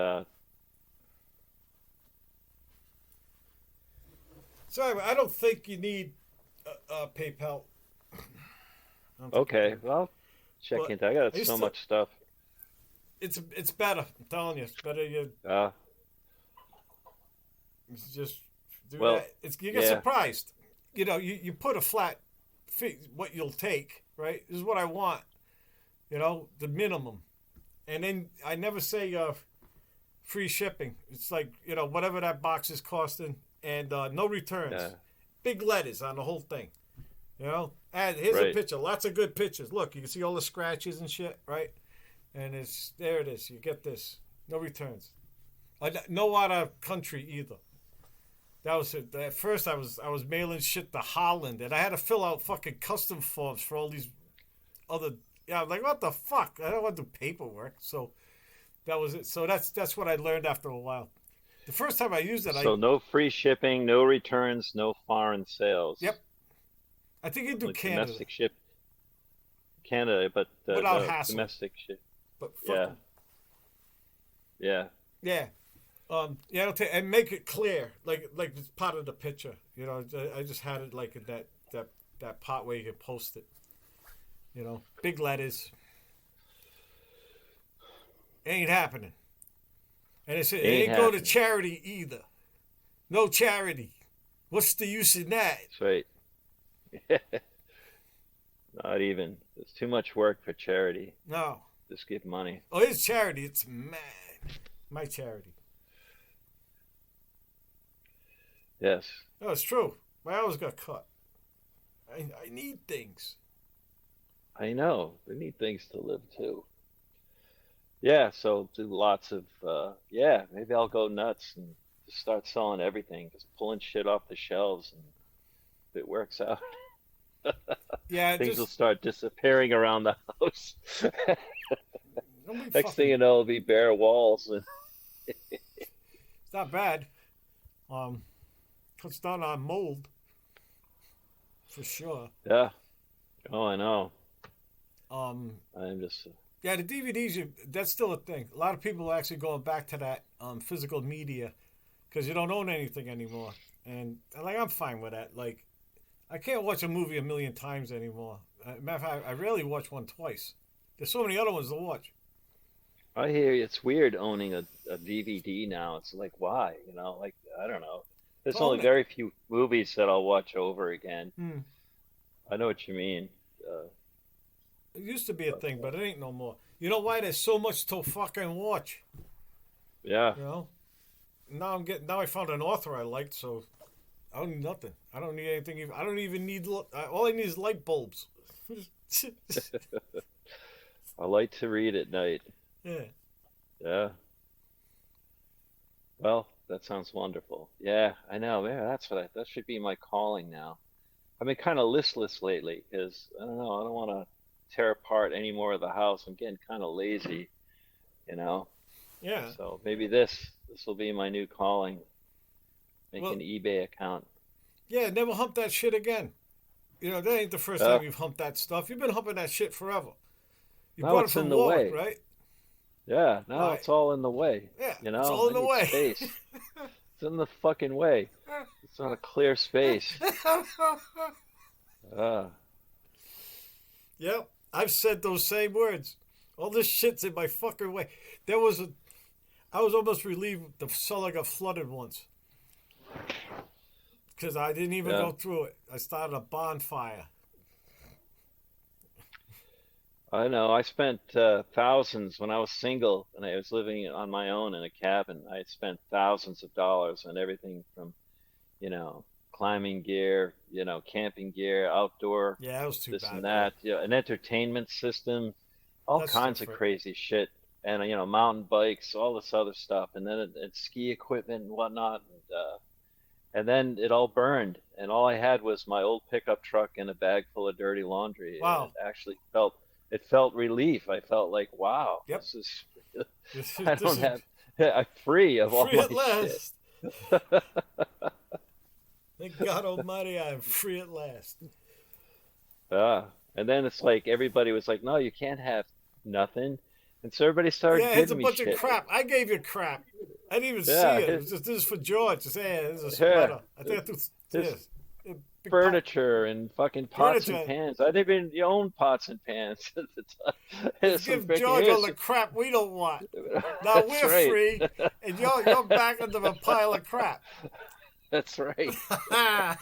Sorry, but I don't think you need PayPal. I don't think okay, you do. well, check But into. I got I used so to- much stuff. It's better. I'm telling you, it's better. You just do Well, that. You get yeah. surprised. You know, you put a flat fee, what you'll take, right? This is what I want. You know, the minimum. And then I never say free shipping. It's like, you know, whatever that box is costing and no returns. Yeah. Big letters on the whole thing. You know? And here's a Right. picture. Lots of good pictures. Look, you can see all the scratches and shit, right? And there it is. You get this. No returns. No out of country either. That was it. At first, I was mailing shit to Holland, and I had to fill out fucking custom forms for all these other. Yeah, I'm like, what the fuck? I don't want to do paperwork. So that was it. So that's what I learned after a while. The first time I used it, So no free shipping, no returns, no foreign sales. Yep. I think you do Like Canada, domestic ship. Canada, but Without no, hassle. domestic ship. but fuck Yeah. 'em. Yeah. Yeah. Yeah, and make it clear, like it's part of the picture. You know, I just had it like in that part where you can post it. You know, big letters. Ain't happening. And it said, it Ain't ain't go to happening. charity either. No charity. What's the use in that? That's right. Not even. It's too much work for charity. No. Just give money. Oh, it's charity. It's mad. My charity. Yes. No, it's true. My hours got cut. I need things. I know. We need things to live too. Yeah, so do lots of maybe I'll go nuts and just start selling everything, just pulling shit off the shelves, and if it works out, Yeah, things will just start disappearing around the house. nobody Next thing you know, it'll be bare walls. And it's not bad. Cuts down on mold. For sure. Yeah. Oh, I know. I'm just. Yeah, the DVDs, that's still a thing. A lot of people are actually going back to that physical media because you don't own anything anymore. And, like, I'm fine with that. Like, I can't watch a movie a million times anymore. Matter of fact, I rarely watch one twice. There's so many other ones to watch. I hear you. It's weird owning a DVD now. It's like, why? Like, I don't know. There's only very few movies that I'll watch over again. I know what you mean. It used to be a thing, but it ain't no more. You know why? There's so much to fucking watch. Yeah. You know? Now I found an author I liked, so I don't need nothing. I don't need anything. I don't even need, all I need is light bulbs. I like to read at night. Yeah. Yeah. Well, that sounds wonderful. Yeah, I know. Yeah, that should be my calling now. I've been kind of listless lately because I don't know. I don't want to tear apart any more of the house. I'm getting kind of lazy, Yeah. So maybe this will be my new calling. Make an eBay account. Yeah, never hump that shit again. That ain't the first time you've humped that stuff. You've been humping that shit forever. You bought it from Warwick, right? Yeah, now it's all in the way. Yeah, it's all in the way. Space. It's in the fucking way. It's not a clear space. Yep, I've said those same words. All this shit's in my fucking way. I was almost relieved the cellar got flooded once. Because I didn't even go through it. I started a bonfire. I know. I spent thousands when I was single and I was living on my own in a cabin. I spent thousands of dollars on everything from, climbing gear, camping gear, outdoor, Yeah, that was too this bad. and that, an entertainment system, all That's kinds of different. crazy shit, and mountain bikes, all this other stuff, and then ski equipment and whatnot, and then it all burned, and all I had was my old pickup truck and a bag full of dirty laundry. Wow. And it actually felt relief. I felt like, wow, Yep. this is I'm free of all free my at last. Thank God Almighty, I'm free at last. shit. And then it's like everybody was like, no, you can't have nothing. And so everybody started Yeah, giving it's a me bunch shit. of crap. I gave you crap. I didn't even see Yeah, it. It was just, this is for George. Just, this is a sweater. I think I threw this. Big Furniture and fucking pots Furniture. and pans. I didn't even own pots and pans at the time. Let's give George all the crap we don't want. Now That's we're right. free, and you're back into a pile of crap. That's right. I'm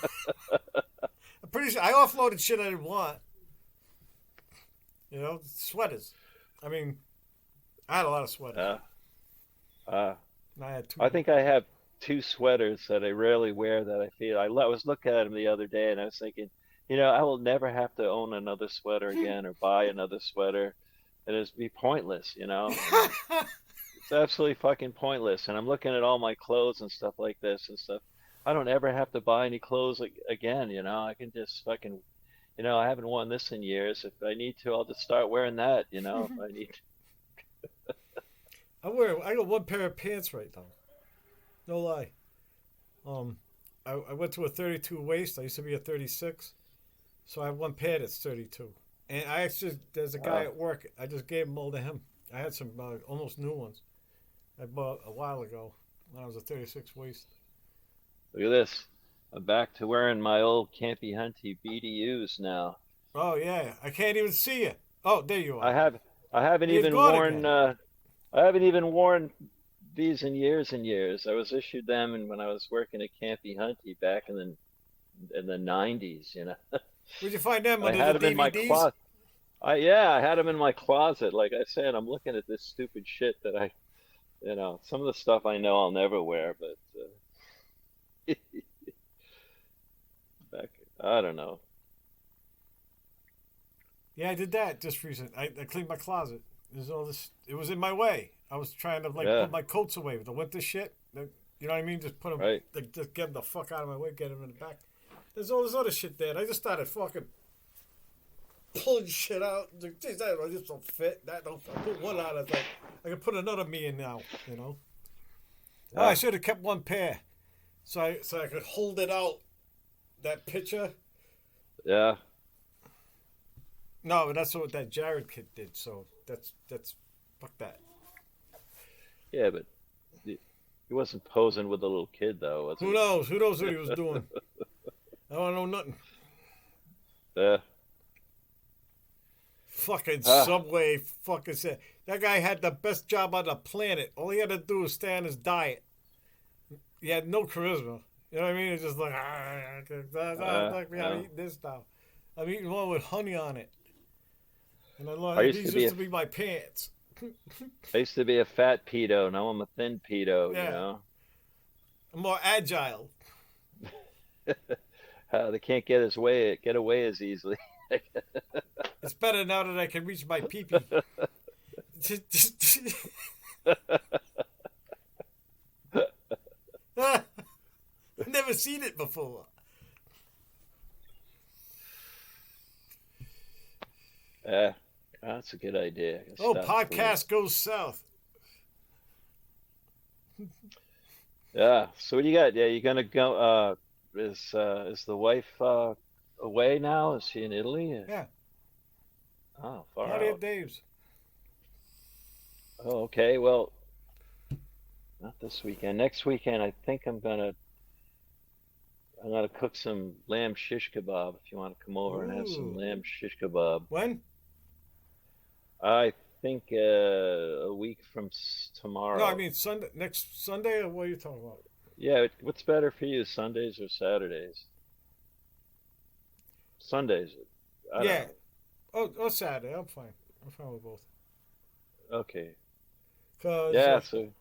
pretty sure I offloaded shit I didn't want. Sweaters. I mean, I had a lot of sweaters. Uh, And I had two. I think I have 2 sweaters that I rarely wear that I feel. I was looking at them the other day and I was thinking, I will never have to own another sweater again or buy another sweater. It'd be pointless, It's absolutely fucking pointless. And I'm looking at all my clothes and stuff like this and stuff. I don't ever have to buy any clothes again, I can just fucking, I haven't worn this in years. If I need to, I'll just start wearing that, if I need. I got one pair of pants right now. No lie. I went to a 32 waist. I used to be a 36. So I have one pair that's 32. And there's a guy at work. I just gave them all to him. I had some almost new ones I bought a while ago when I was a 36 waist. Look at this. I'm back to wearing my old Campy Hunty BDUs now. Oh, yeah. I can't even see you. Oh, there you are. I haven't You've even gone worn again. I haven't even worn these in years and years. I was issued them when I was working at Campy Hunty back in the 90s, Where'd you find them? I Under had the them in my DVDs? closet. I had them in my closet. Like I said, I'm looking at this stupid shit that some of the stuff I know I'll never wear, but back, I don't know. Yeah, I did that just recently. I cleaned my closet. There's all this. It was in my way. I was trying to Yeah. put my coats away with the winter shit. You know what I mean? Just put them. Right. Just get them the fuck out of my way. Get them in the back. There's all this other shit there. And I just started fucking pulling shit out. Like, geez, that just don't fit. That don't. I put one out. I was like, I can put another me in now. Oh, I should have kept one pair. so I could hold it out. That picture. Yeah. No, but that's what that Jared kid did. So that's fuck that. Yeah, but he wasn't posing with a little kid, though, was he? Who knows? Who knows what he was doing? I don't know nothing. Yeah. Fucking Subway. Fucking said that guy had the best job on the planet. All he had to do was stay on his diet. He had no charisma. You know what I mean? It's just like, I'm eating this now. I'm eating one with honey on it. And I love these used to be my pants. I used to be a fat pedo. Now I'm a thin pedo, Yeah. you know? I'm more agile. They can't get away as easily. It's better now that I can reach my pee-pee. I've never seen it before. That's a good idea. Oh, podcast goes south. Yeah. So what do you got? Yeah, you gonna go? Is the wife away now? Is she in Italy? Yeah. Oh, far Party out. at Dave's. Oh, okay. Well, not this weekend. Next weekend, I think I'm gonna cook some lamb shish kebab. If you want to come over and have some Ooh. lamb shish kebab. When? I think a week from tomorrow. No, I mean Sunday. Next Sunday, or what are you talking about? Yeah, what's better for you, Sundays or Saturdays? Sundays. I don't Yeah. know. Oh, Saturday. I'm fine. I'm fine with both. Okay. 'Cause, Yeah, so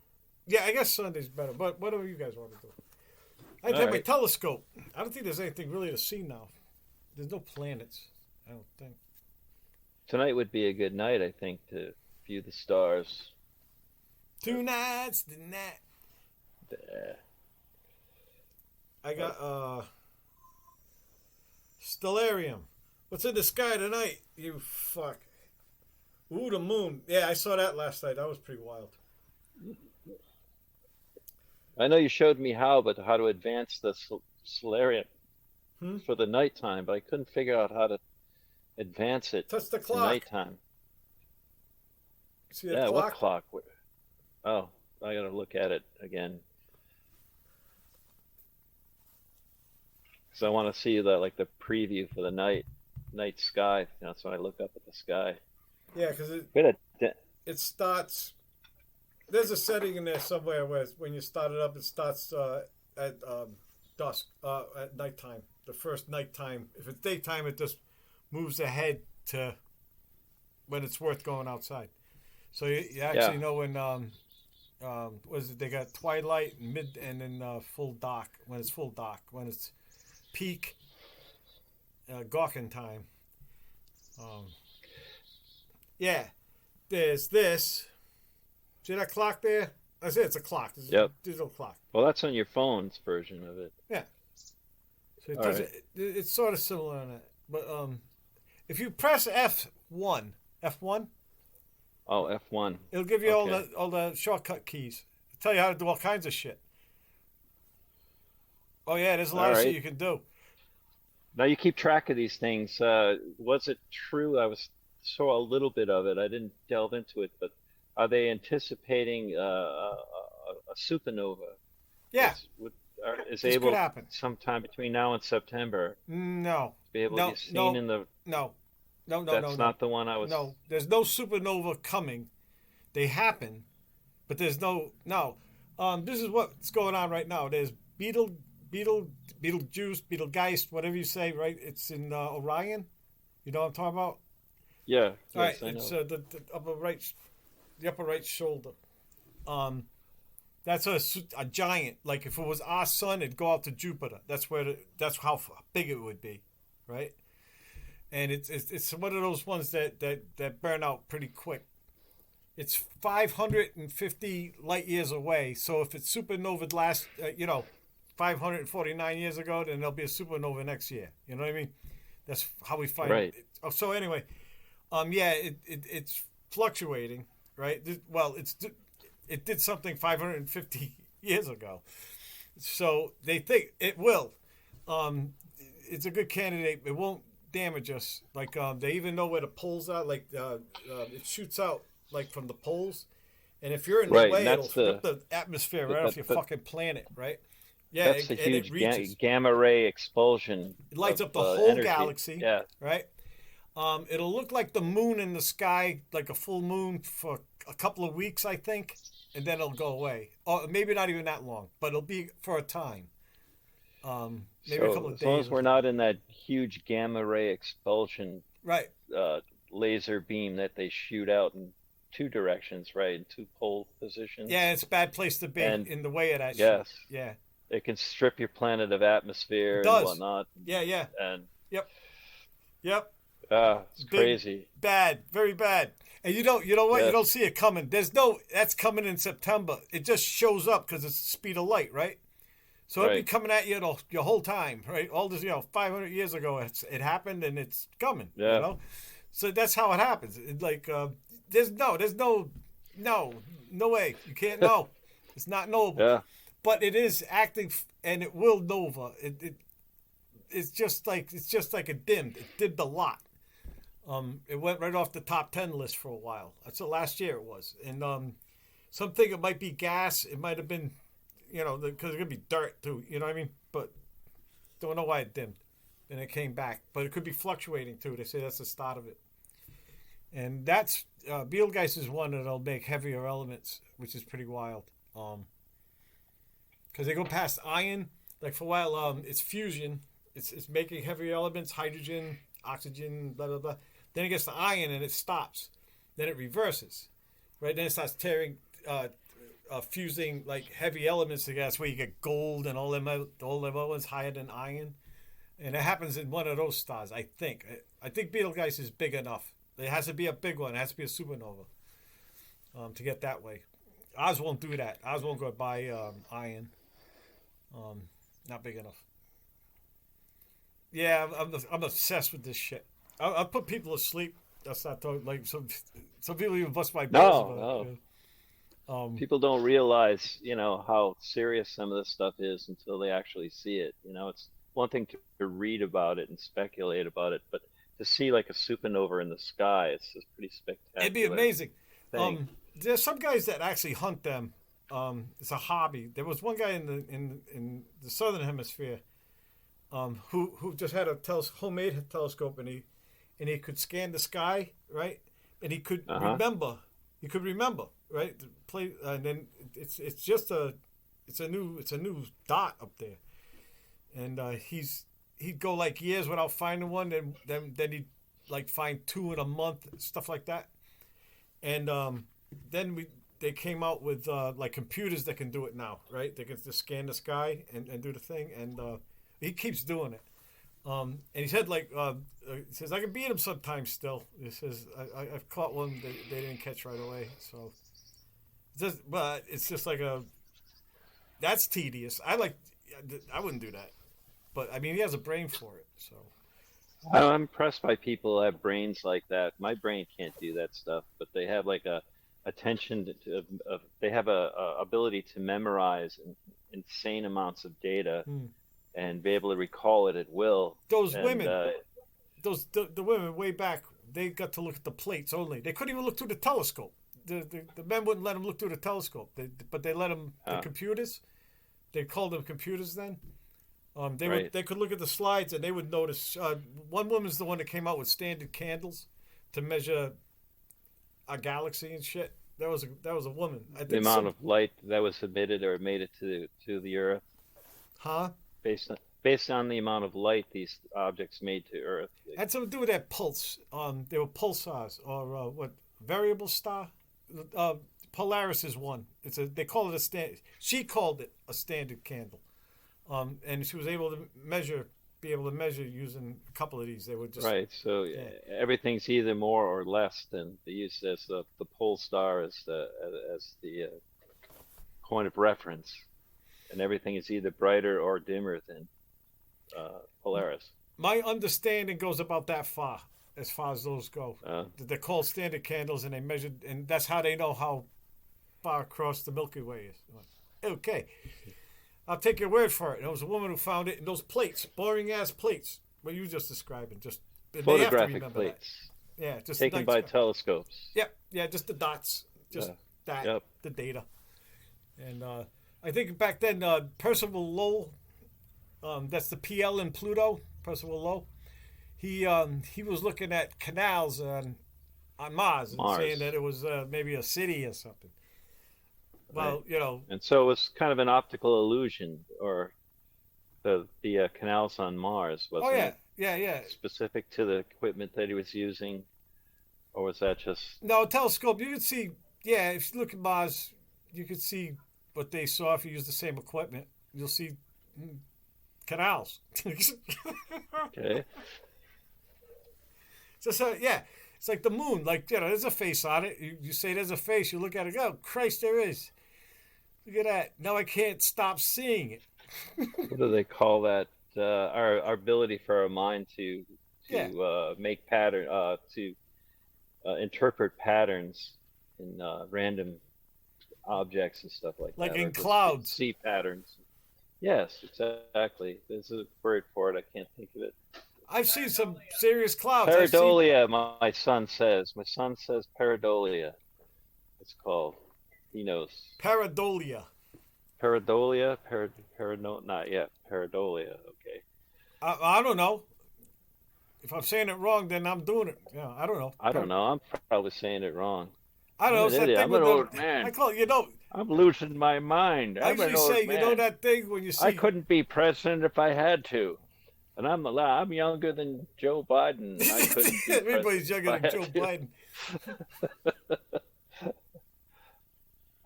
yeah, I guess Sunday's better, but whatever you guys want to do. I have All my right. telescope. I don't think there's anything really to see now. There's no planets. I don't think. tonight would be a good night, I think, to view the stars. Two nights, the night. Yeah. I got Stellarium. What's in the sky tonight? You fuck. Ooh, the moon. Yeah, I saw that last night. That was pretty wild. I know you showed me how to advance the solarium for the nighttime, but I couldn't figure out how to advance it Touch the to clock. nighttime. See that Yeah, clock? what clock? Oh, I gotta look at it again. Because I want to see the preview for the night sky. That's when I look up at the sky. Yeah, because it starts. There's a setting in there somewhere where when you start it up, it starts at dusk, at nighttime. The first nighttime. If it's daytime, it just moves ahead to when it's worth going outside. So you actually know when what is it? They got twilight, mid, and then full dark. When it's full dark, when it's peak gawking time. Yeah, there's this. See that clock there? I say it's a clock. It's a digital clock. Well, that's on your phone's version of it. Yeah. So All it's sort of similar on that. But if you press F1, Oh, F1. it'll give you Okay. all the shortcut keys. It'll tell you how to do all kinds of shit. Oh yeah, there's a lot of shit you can do. Now you keep track of these things. Was it true? I saw a little bit of it. I didn't delve into it, but are they anticipating a supernova? Yeah. Is This able could happen. sometime between now and September No. to be able to be seen in the. No. That's not the one I was. No, there's no supernova coming. They happen, but there's no. This is what's going on right now. There's Betelgeuse, Betelgeist, whatever you say, right? It's in Orion. You know what I'm talking about? Yeah. All right. Yes, I know. It's the upper right shoulder. That's a giant. Like if it was our sun, it'd go out to Jupiter. That's how big it would be, right? And it's one of those ones that burn out pretty quick. It's 550 light years away. So if it's supernovaed last, 549 years ago, then there'll be a supernova next year. You know what I mean? That's how we find Right. it. Oh, so anyway, it's fluctuating, right? Well, it did something 550 years ago. So they think it will. It's a good candidate. It won't damage us. Like they even know where the poles are. Like it shoots out like from the poles, and if you're in the Right, way, and it'll that's rip the atmosphere right off your fucking planet, right? Yeah, that's a and it huge reaches. gamma ray expulsion. It lights of, up the whole energy. galaxy. Yeah, Right. It'll look like the moon in the sky, like a full moon for a couple of weeks, I think, and then it'll go away. Or maybe not even that long, but it'll be for a time. Maybe a couple of as long days. as we're not in that huge gamma ray expulsion Right. laser beam that they shoot out in two directions, right, in two pole positions. Yeah, it's a bad place to be And in the way of that yes, shit. Yeah. it can strip your planet of atmosphere It and does. whatnot. Yeah, yeah. And Yep. it's Big- crazy. Bad, very bad. And you know what? You Yes. don't see it coming. That's coming in September. It just shows up because it's the speed of light, right? So it'll be Right. coming at you your whole time, right? All this, 500 years ago, it happened and it's coming, Yeah. So that's how it happens. There's no way. You can't know. It's not knowable. Yeah. But it is acting and it will nova. It's just like it dimmed. It dimmed a lot. It went right off the top 10 list for a while. That's what last year it was. And some think it might be gas. It might have been, because it's gonna be dirt too. You know what I mean? But don't know why it dimmed, and it came back. But it could be fluctuating too. They say that's the start of it. And that's Betelgeuse is one that'll make heavier elements, which is pretty wild. Because they go past iron. Like for a while, it's fusion. It's making heavier elements, hydrogen, oxygen, blah blah blah. Then it gets to iron and it stops. Then it reverses, right? Then it starts fusing like heavy elements together. That's where you get gold and all them ones higher than iron. And it happens in one of those stars, I think. I think Betelgeuse is big enough. It has to be a big one. It has to be a supernova to get that way. Ours won't do that. Ours won't go by iron. Not big enough. Yeah, I'm obsessed with this shit. I'll put people to sleep. That's not talking, like some people even bust my balls. No. People don't realize, how serious some of this stuff is until they actually see it. It's one thing to read about it and speculate about it, but to see like a supernova in the sky, it's just pretty spectacular. It'd be amazing. Thing. There's some guys that actually hunt them. It's a hobby. There was one guy in the southern hemisphere who just had a homemade telescope and he could scan the sky, right? And he could remember. He could remember, right? To play, and then it's a new dot up there, and he'd go like years without finding one, then he'd like find two in a month, stuff like that, and then they came out with like computers that can do it now, right? They can just scan the sky and do the thing, and he keeps doing it. And he said he says I can beat him sometimes still. He says I've caught one they didn't catch right away. So, but it's just like that's tedious. I wouldn't do that, but I mean he has a brain for it. So I'm impressed by people that have brains like that. My brain can't do that stuff, but they have like a attention they have a ability to memorize insane amounts of data. And be able to recall it at will. Those women, the women way back, they got to look at the plates only. They couldn't even look through the telescope. The men wouldn't let them look through the telescope. But they let them the computers. They called them computers then. They could look at the slides and they would notice. One woman's the one that came out with standard candles to measure our galaxy and shit. That was a woman. I think the amount of light that was emitted or made it to the Earth. Huh? Based on the amount of light these objects made to Earth. It had something to do with that pulse. They were pulsars or variable star. Polaris is one. They call it a standard. She called it a standard candle, and she was able to be able to measure using a couple of these. They were just right. So everything's either more or less than they use as the pole star as the point of reference. And everything is either brighter or dimmer than Polaris. My understanding goes about that far as those go. They're called standard candles, and they measured, and that's how they know how far across the Milky Way is. Okay. I'll take your word for it. It was a woman who found it in those plates, boring ass plates. What you just describing, just they have to Photographic remember plates that. Yeah, just taken by telescopes. Yep, yeah, just the dots, just that, Yep. the data. And I think back then, Percival Lowell, that's the PL in Pluto, Percival Lowell. He was looking at canals on Mars and saying that it was maybe a city or something. Well, right. And so it was kind of an optical illusion, or the canals on Mars, wasn't it? Yeah. Specific to the equipment that he was using, or was that just... No, telescope. You could see. Yeah, if you look at Mars, you could see what they saw if you use the same equipment. You'll see canals. Okay. So yeah, it's like the moon. Like, there's a face on it. You say there's a face. You look at it. Oh, Christ, there is. Look at that. Now I can't stop seeing it. What do they call that? Our ability for our mind to make pattern, to interpret patterns in random objects and stuff like that. Like in or just clouds. See patterns. Yes, exactly. There's a word for it. I can't think of it. I've seen some serious clouds. Pareidolia, my son says. My son says pareidolia. It's called. He knows. Pareidolia. Pareidolia? Not yet. Pareidolia. Okay. I don't know. If I'm saying it wrong, then I'm doing it. Yeah, I don't know. I don't know. I'm probably saying it wrong. I don't know. It's that thing I'm an old man. I call it, I'm losing my mind. I usually say, that thing when you see. I couldn't be president if I had to. And I'm younger than Joe Biden. I couldn't be Everybody's younger than Joe Biden.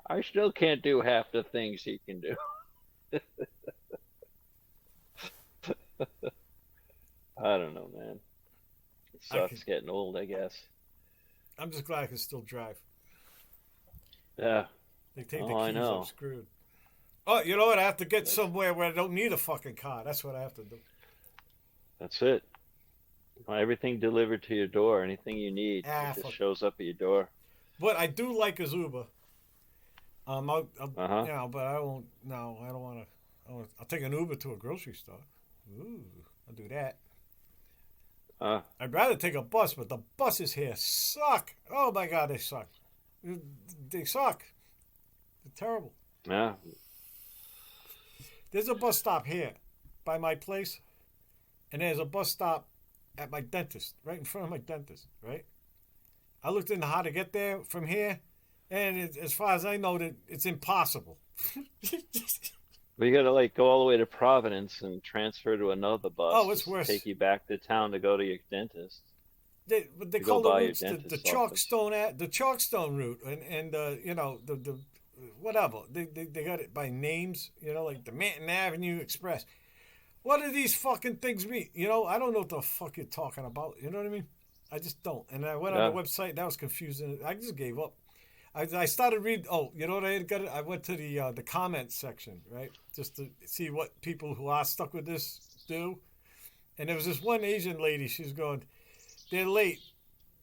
I still can't do half the things he can do. I don't know, man. It sucks getting old, I guess. I'm just glad I can still drive. Yeah. They take the I keys, know. I'm screwed. Oh, you know what? I have to get somewhere where I don't need a fucking car. That's what I have to do. That's it. Everything delivered to your door. Anything you need, it just shows up at your door. But I do like his Uber. But I won't. No, I don't want to. I'll take an Uber to a grocery store. Ooh, I'll do that. I'd rather take a bus, but the buses here suck. Oh my God, they suck. They suck. They're terrible. Yeah. There's a bus stop here by my place, and there's a bus stop at my dentist, right in front of my dentist, right? I looked into how to get there from here, and as far as I know, that it's impossible. Well, you got to go all the way to Providence and transfer to another bus. Oh, it's worse. Take you back to town to go to your dentist. They call the routes the Chalkstone route, and the whatever they got it by names, like the Manton Avenue Express. What do these fucking things mean? I don't know what the fuck you're talking about. You know what I mean? I just don't. And I went on the website, and that was confusing. I just gave up. I started reading. Oh, you know what I got? I went to the comments section, right, just to see what people who are stuck with this do. And there was this one Asian lady. She's going, they're late.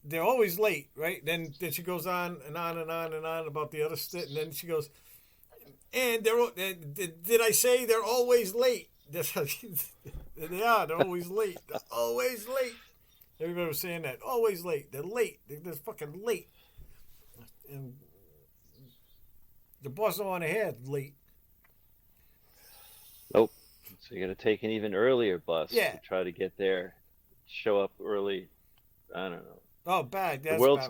They're always late, right? Then she goes on and on and on and on about the other shit, and then she goes, and did I say they're always late? They are. They're always late. They're always late. Everybody was saying that. Always late. They're late. They're fucking late. And the bus on ahead late. Nope. So you got to take an even earlier bus to try to get there. Show up early. I don't know. Oh, bad. The world's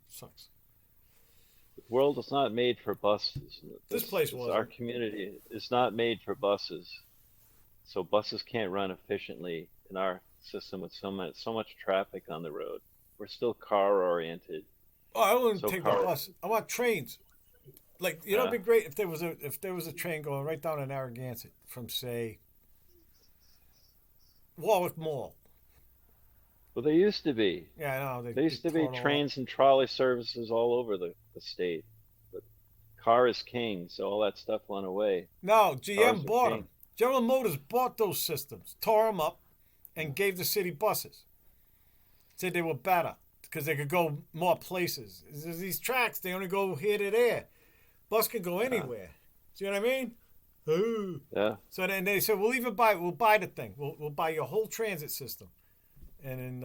sucks. The world is not made for buses. This place was. Our community is not made for buses. So buses can't run efficiently in our system with so much traffic on the road. We're still car oriented. Oh, I wouldn't take the bus. I want trains. It'd be great if there was a train going right down in Narragansett from, say, Warwick Mall. Well, there used to be. Yeah, I know. There used to be trains and trolley services all over the state. But car is king, so all that stuff went away. No, GM bought them. General Motors bought those systems, tore them up, and gave the city buses. Said they were better because they could go more places. These tracks, they only go here to there. Bus can go anywhere. See what I mean? Ooh. Yeah. So then they said, we'll buy the thing. We'll buy your whole transit system. And then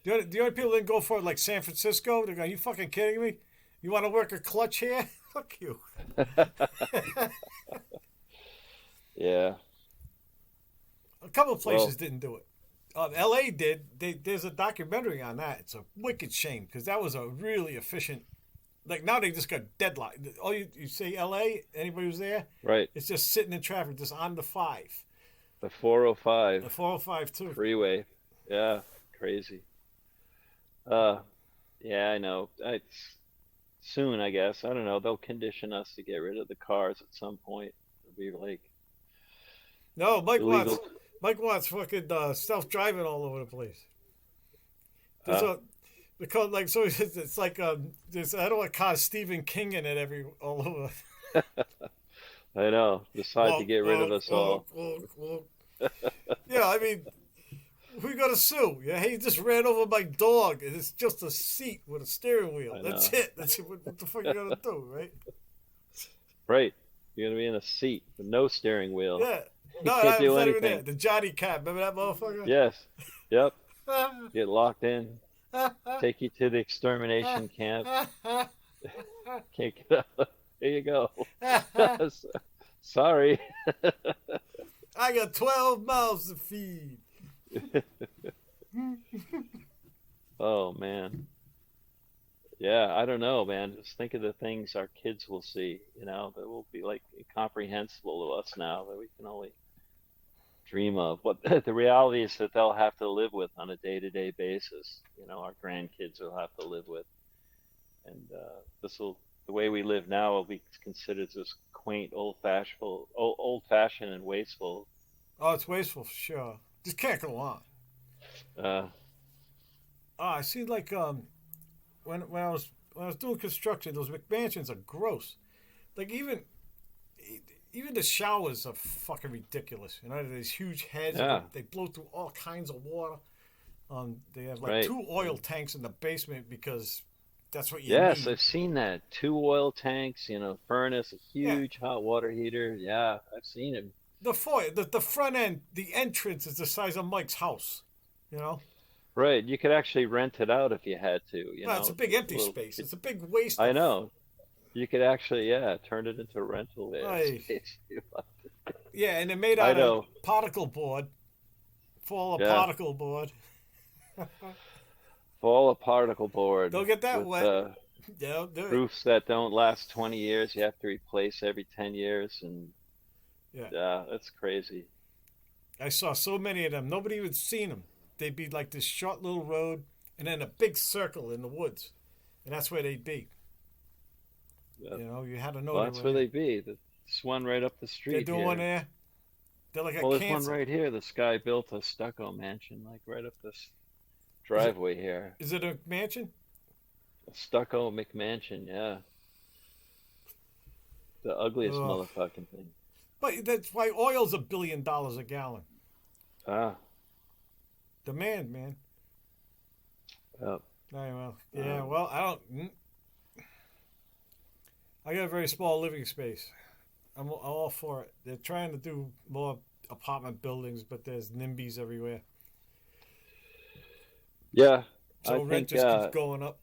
the only people that didn't go for it, like San Francisco, they're going, you fucking kidding me? You want to work a clutch here? Fuck you. Yeah. A couple of places didn't do it. L.A. did. There's a documentary on that. It's a wicked shame because that was a really efficient. Like now they just got deadlocked. Oh, you say L.A. Anybody who's there? Right. It's just sitting in traffic, just on the 5. The 405. The 405 too. Freeway. Yeah. Crazy. Yeah, I know. Soon, I guess. I don't know. They'll condition us to get rid of the cars at some point. It'll be like No, illegal. Mike wants fucking self-driving all over the place. There's because like so it's like there's I don't want to cause Stephen King in it all over. I know. Decide to get rid of us all. Yeah, I mean, we got to sue. Yeah, he just ran over my dog, and it's just a seat with a steering wheel. That's it. That's it. What the fuck you gonna do, right? Right. You're gonna be in a seat with no steering wheel. Yeah. You No, can't that do was not even anything. there. The Johnny Cab, remember that motherfucker? Yes. Yep. Get locked in. Take you to the extermination camp. Can't get out. Here you go. Sorry. I got 12 mouths to feed. Oh man. Yeah, I don't know, man. Just think of the things our kids will see, that will be like incomprehensible to us now that we can only dream of. What the reality is that they'll have to live with on a day-to-day basis. Our grandkids will have to live with, and the way we live now will be considered just quaint, old-fashioned, and wasteful. Oh, it's wasteful for sure. Just can't go on. I see. Like when I was doing construction, those McMansions are gross. Like even the showers are fucking ridiculous. These huge heads. Yeah. They blow through all kinds of water. They have like 2 oil tanks in the basement because that's what you need. Yes, I've seen that. 2 oil tanks, furnace, a huge hot water heater. Yeah, I've seen it. The front end, the entrance is the size of Mike's house. Right, you could actually rent it out if you had to. No, it's a big empty space. It's a big waste. I know. You could actually, turn it into rental space. Yeah, and they're made out of particle board. Particle board. Full of particle board. Don't get that wet. Yeah, roofs that don't last 20 years, you have to replace every 10 years. And that's crazy. I saw so many of them. Nobody even seen them. They'd be like this short little road and then a big circle in the woods. And that's where they'd be. Yep. You had to know. Well, that's where they'd be. This one right up the street. They're doing one there. They're like there's one right here. This guy built a stucco mansion, like right up this driveway here. Is it a mansion? A stucco McMansion, yeah. The ugliest motherfucking thing. But that's why oil's $1 billion a gallon. Demand, man. Yep. Well, I got a very small living space. I'm all for it. They're trying to do more apartment buildings, but there's NIMBYs everywhere. Yeah. So rent just keeps going up.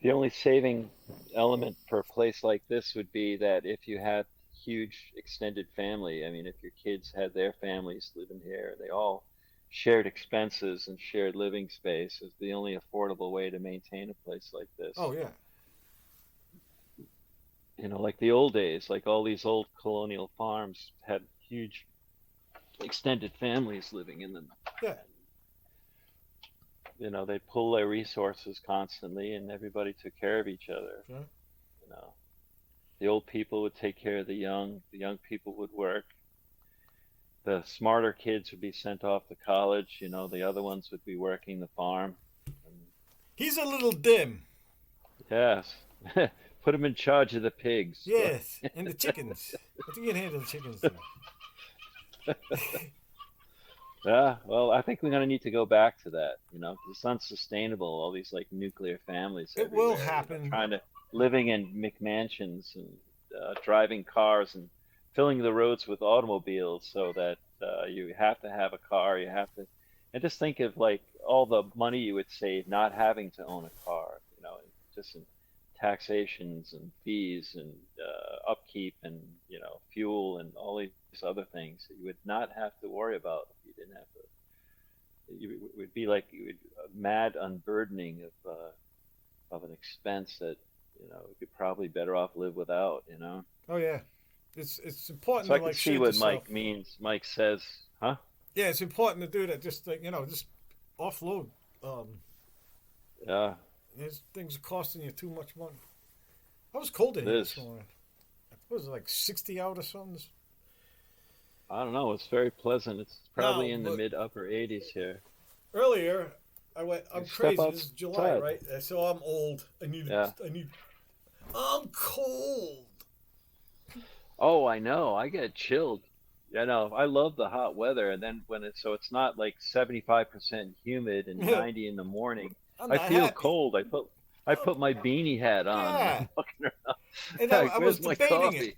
The only saving element for a place like this would be that if you had huge extended family, if your kids had their families living here, they all shared expenses and shared living space is the only affordable way to maintain a place like this. Oh, yeah. Like the old days, like all these old colonial farms had huge extended families living in them. Yeah. They'd pull their resources constantly and everybody took care of each other. Yeah. The old people would take care of the young people would work. The smarter kids would be sent off to college, the other ones would be working the farm. He's a little dim. Yes. Put him in charge of the pigs. Yes, and the chickens. I think you can handle the chickens. Yeah, well, I think we're going to need to go back to that, because it's unsustainable, all these, nuclear families It everywhere, will happen. living in McMansions, and driving cars and filling the roads with automobiles, so that you have to have a car. You have to, and just think of like all the money you would save not having to own a car. Just in taxations and fees and upkeep and fuel and all these other things that you would not have to worry about if you didn't have to. It would be like a mad unburdening of an expense that you could probably better off live without. Oh yeah, it's important. So I to, can like, see shit what yourself. Mike means. Mike says, huh? Yeah, it's important to do that. Just just offload. Yeah, These things are costing you too much money. I was cold in it here is. this morning. Was it like 60 out or something? I don't know. It's very pleasant. It's probably No, in the but- mid upper 80s here. Earlier, I went. I'm Step crazy. This is July, outside. right? So I'm old. Yeah. I'm cold. Oh, I know. I get chilled. I love the hot weather, and then it's not like 75% humid and 90 in the morning. I'm I not feel happy. cold. I put my beanie hat on. Yeah. I'm walking around. And I was Where's my debating coffee? it.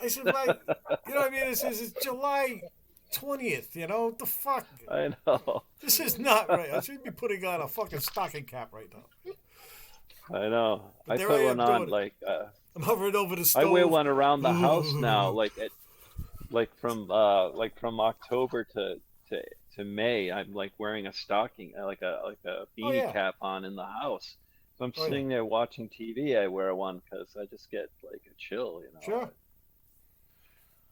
I said, like, you know what I mean? It's July 20th. What the fuck? I know. This is not right. I should be putting on a fucking stocking cap right now. I know. But I there put I one am on doing it. like I'm hovering over the I stove. wear one around the house now, from October to May. I'm like wearing a stocking, like a beanie yeah. cap on in the house. So I'm Oh, yeah. sitting there watching TV. I wear one because I just get like a chill. Sure.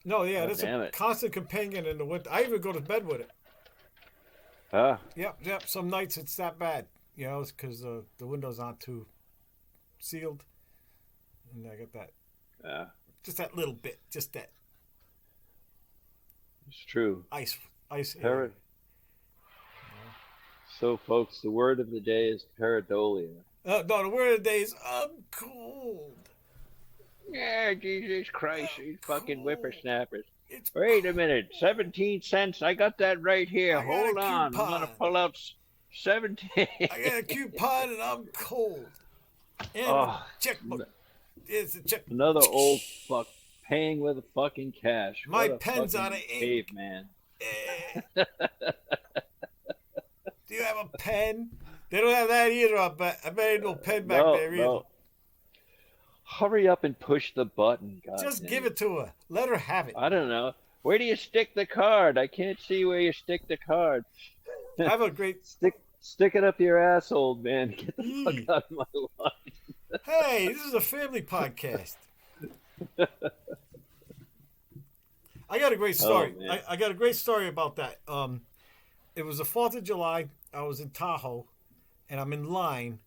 No, yeah, God that's damn a it. constant companion in the winter. I even go to bed with it. Ah, Yep. Some nights it's that bad. It's because the windows aren't too sealed. And I get that. yeah, Just that little bit. Just that it's true. ice air. Parrot. So, folks, the word of the day is pareidolia. No, the word of the day is I'm cold. Yeah, Jesus Christ, these fucking Cool. whippersnappers. It's Wait a minute, 17 cents. I got that right here. I got a Hold on. I'm coupon. going to pull out 17. I got a coupon and I'm cold. And Oh, a checkbook. It's a check. Another old fuck paying with fucking cash. My What a pen's fucking out of ink. caveman. Eh. Do you have a pen? They don't have that either. I bet ain't no pen back there either. No. Hurry up and push the button. God Just damn give it to her. Let her have it. I don't know. Where do you stick the card? I can't see where you stick the card. I have a great. Stick it up your ass, old man. Get the Yee. fuck out of my line. Hey, this is a family podcast. I got a great story. man. I got a great story about that. It was the 4th of July. I was in Tahoe, and I'm in line,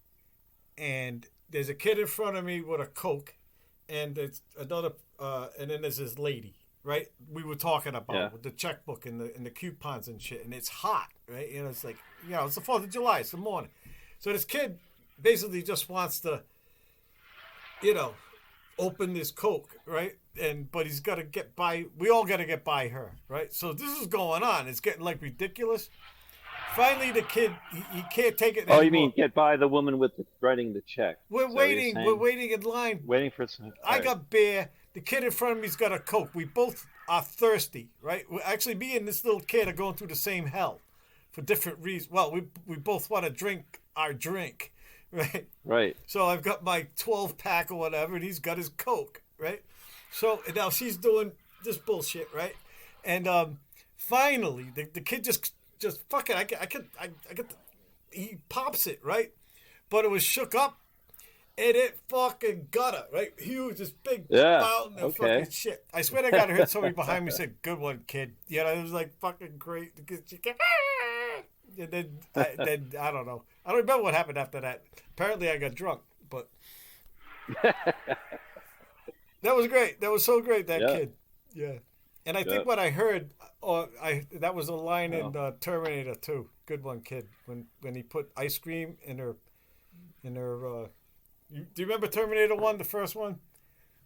and there's a kid in front of me with a Coke, and there's another, and then there's this lady, right? We were talking about Yeah. with the checkbook and the coupons and shit, and it's hot, right? It's like, it's the 4th of July. It's the morning. So this kid basically just wants to, open this Coke, right? But he's got to get by. We all got to get by her, right? So this is going on. It's getting like ridiculous. Finally, the kid he can't take it anymore. Oh, you mean get by the woman with writing the check? We're Is that what you're waiting. saying? We're waiting in line. Waiting for some. I got beer. The kid in front of me's got a Coke. We both are thirsty, right? Actually, me and this little kid are going through the same hell for different reasons. Well, we both want to drink our drink, right? Right. So I've got my 12-pack or whatever, and he's got his Coke, right? So and now she's doing this bullshit, right? And finally, the kid just fuck it. I get he pops it, right? But it was shook up, and it fucking got her, right? Huge, this big Yeah, fountain of okay. fucking shit. I swear to God, I heard somebody behind me said, "Good one, kid." It was like fucking great. And then I don't know. I don't remember what happened after that. Apparently, I got drunk, but that was great. That was so great. That Yeah. kid, yeah. And I Yeah. think what I heard, that was a line in Terminator 2. Good one, kid. When he put ice cream in her. Do you remember Terminator 1, the first one,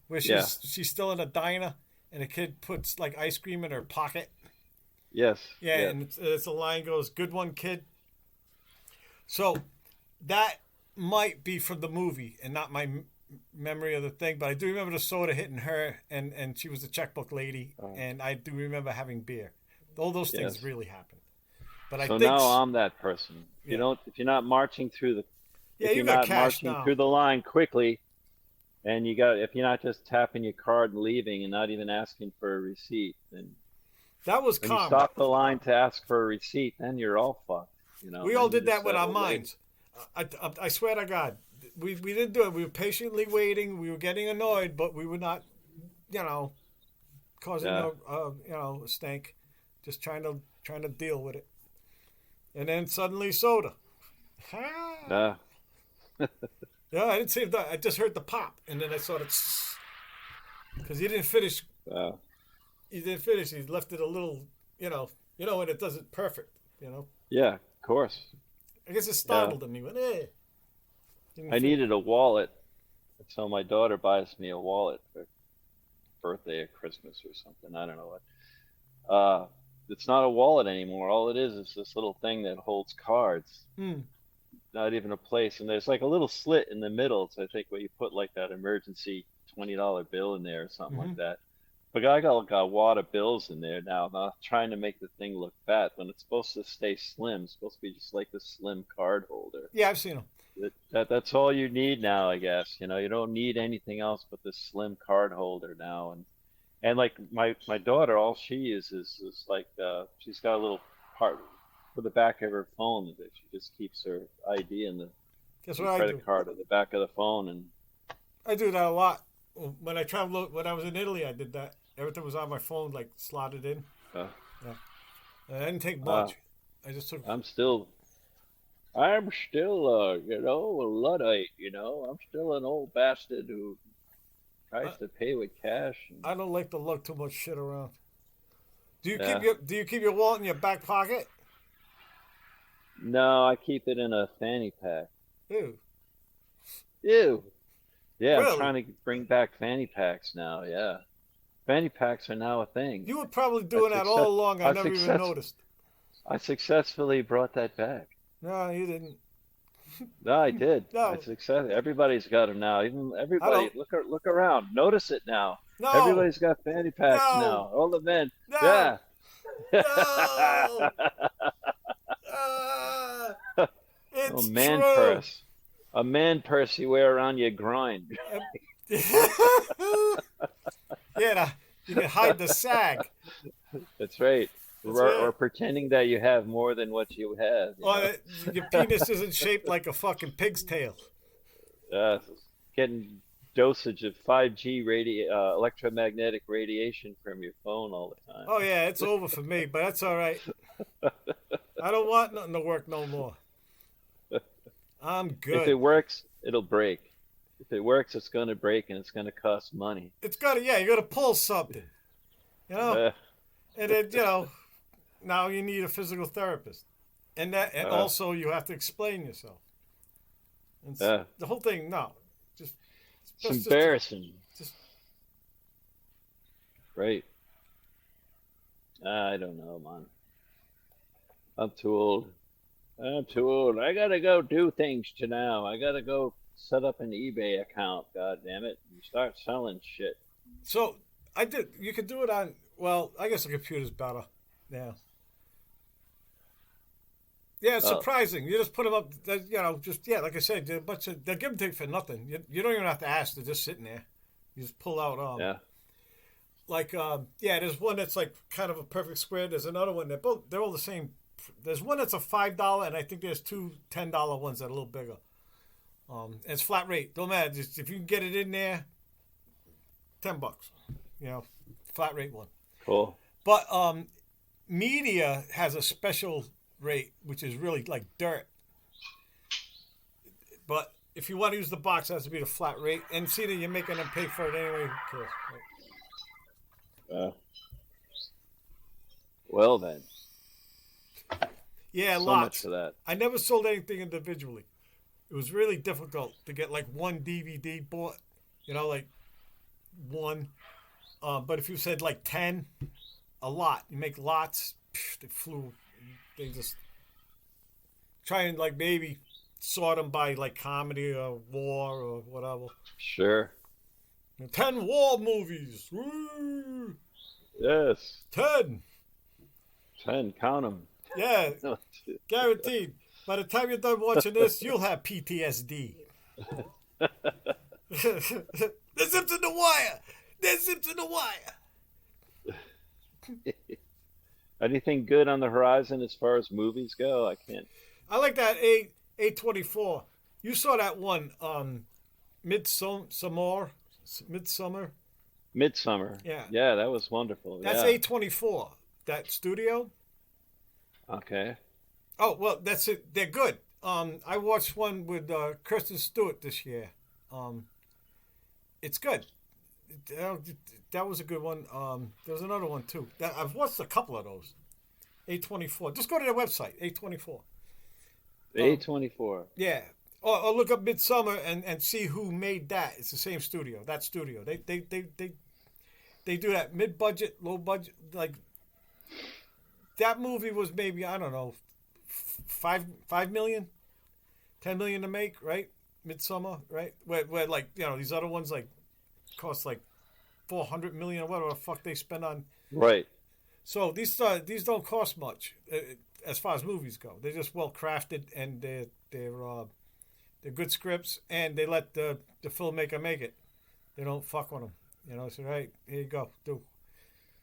where she's still in a diner and the kid puts like ice cream in her pocket? Yes. Yeah, yes. and it's a line goes, "Good one, kid." So that might be from the movie and not memory of the thing, but I do remember the soda hitting her, and she was the checkbook lady, and I do remember having beer. All those things Yes. really happened. But I So think now I'm that person. Yeah. If you're not marching through the, yeah, if you you're got not cash marching now. through the line quickly, and if you're not just tapping your card and leaving and not even asking for a receipt, then That was when you common. stop the line to ask for a receipt, then you're all fucked. We then all you did just that with said, our "Oh, wait." minds. I swear to God, we didn't do it. We were patiently waiting. We were getting annoyed, but we were not, causing Yeah. a stank. Just trying to deal with it. And then suddenly soda. Yeah. Yeah, I didn't see it. I just heard the pop, and then I saw it because he didn't finish. Yeah. He didn't finish. He left it a little, when it does it perfect. Yeah, of course. I guess it startled him. He went, eh. Didn't I fit. needed a wallet, so my daughter buys me a wallet for birthday or Christmas or something. I don't know what. It's not a wallet anymore. All it is this little thing that holds cards. Hmm. Not even a place. And there's like a little slit in the middle. So I think where you put like that emergency $20 bill in there or something like that. But I got a wad of bills in there now. I'm not trying to make the thing look fat when it's supposed to stay slim. It's supposed to be just like a slim card holder. Yeah, I've seen him. That's all you need now, I guess. You don't need anything else but this slim card holder now. And like my daughter, all she uses is like she's got a little part for the back of her phone that she just keeps her ID and the Guess what I credit do? card at the back of the phone. And I do that a lot. When I traveled, when I was in Italy, I did that. Everything was on my phone, like slotted in. uh, And I didn't take much. I just took. I'm still a Luddite. I'm still an old bastard who tries to pay with cash. I don't like to lug too much shit around. Do you Yeah. keep your wallet in your back pocket? No, I keep it in a fanny pack. Ew. Ew. Yeah, Really? I'm trying to bring back fanny packs now. Yeah, fanny packs are now a thing. You were probably doing that That's all along. I that's never even success- noticed. I successfully brought that back. No, you didn't. No, I did. No. I success. Everybody's got them now. Even everybody. don't- Look around. Notice it now. No. Everybody's got fanny packs No. now. All the men. No. Yeah. No. Ah, it's Oh, man true. purse. A man purse you wear around your groin. Yeah, you can hide the sag. That's right. That's or, right. or pretending that you have more than what you have. Or that your penis isn't shaped like a fucking pig's tail. Getting dosage of 5G electromagnetic radiation from your phone all the time. Oh yeah, it's over for me, but that's all right. I don't want nothing to work no more. I'm If good. it works, it'll break. If it works, it's going to break and it's going to cost money. It's gotta, you gotta pull something. Uh, And then, now you need a physical therapist. And also you have to explain yourself. And the whole thing, no. it's just- embarrassing. just- Right. I don't know, man. I'm too old. I gotta go do things to now. I gotta go set up an eBay account, god damn it, and start selling shit. So you could do it on, well, I guess the computer's better. Yeah. Yeah, it's surprising. You just put them up, like I said, they'll give them to you for nothing. You don't even have to ask. They're just sitting there. You just pull out. Yeah. Like, there's one that's like kind of a perfect square. There's another one they're all the same. There's one that's a $5, and I think there's two $10 ones that are a little bigger. It's flat rate. Don't matter. Just if you can get it in there, $10. Flat rate one. Cool. But media has a special rate, which is really like dirt. But if you want to use the box, it has to be the flat rate. And see that you're making them pay for it anyway. Who cares? Right? Well then. Yeah, So lots. much for that. I never sold anything individually. It was really difficult to get like one DVD bought, like one. But if you said like 10, a lot. You make lots. They flew. They just try and like maybe sort them by like comedy or war or whatever. Sure. 10 war movies. Woo! Yes. 10. 10. Count them. Yeah, guaranteed. By the time you're done watching this, you'll have PTSD. There's zips in the wire. There's zips in the wire. Anything good on the horizon as far as movies go? I can't. I like that A24. You saw that one, Midsummer. Midsummer. Yeah. Yeah, that was wonderful. That's yeah. A24. That studio. Okay. Oh well, that's it. They're good. I watched one with Kristen Stewart this year. It's good. That was a good one. There was another one too. I've watched a couple of those. A24. Just go to their website. A24. A24. Yeah. Or look up Midsummer and see who made that. It's the same studio. That studio. They do that mid-budget, low-budget. Like that movie was maybe, I don't know, 5 million, 10 million to make, right? Midsummer, right? Where like, you know, these other ones like cost like 400 million or whatever the fuck they spend on. Right. So these don't cost much as far as movies go. They're just well crafted and they're good scripts, and they let the filmmaker make it. They don't fuck with them. You know, so right, here you go,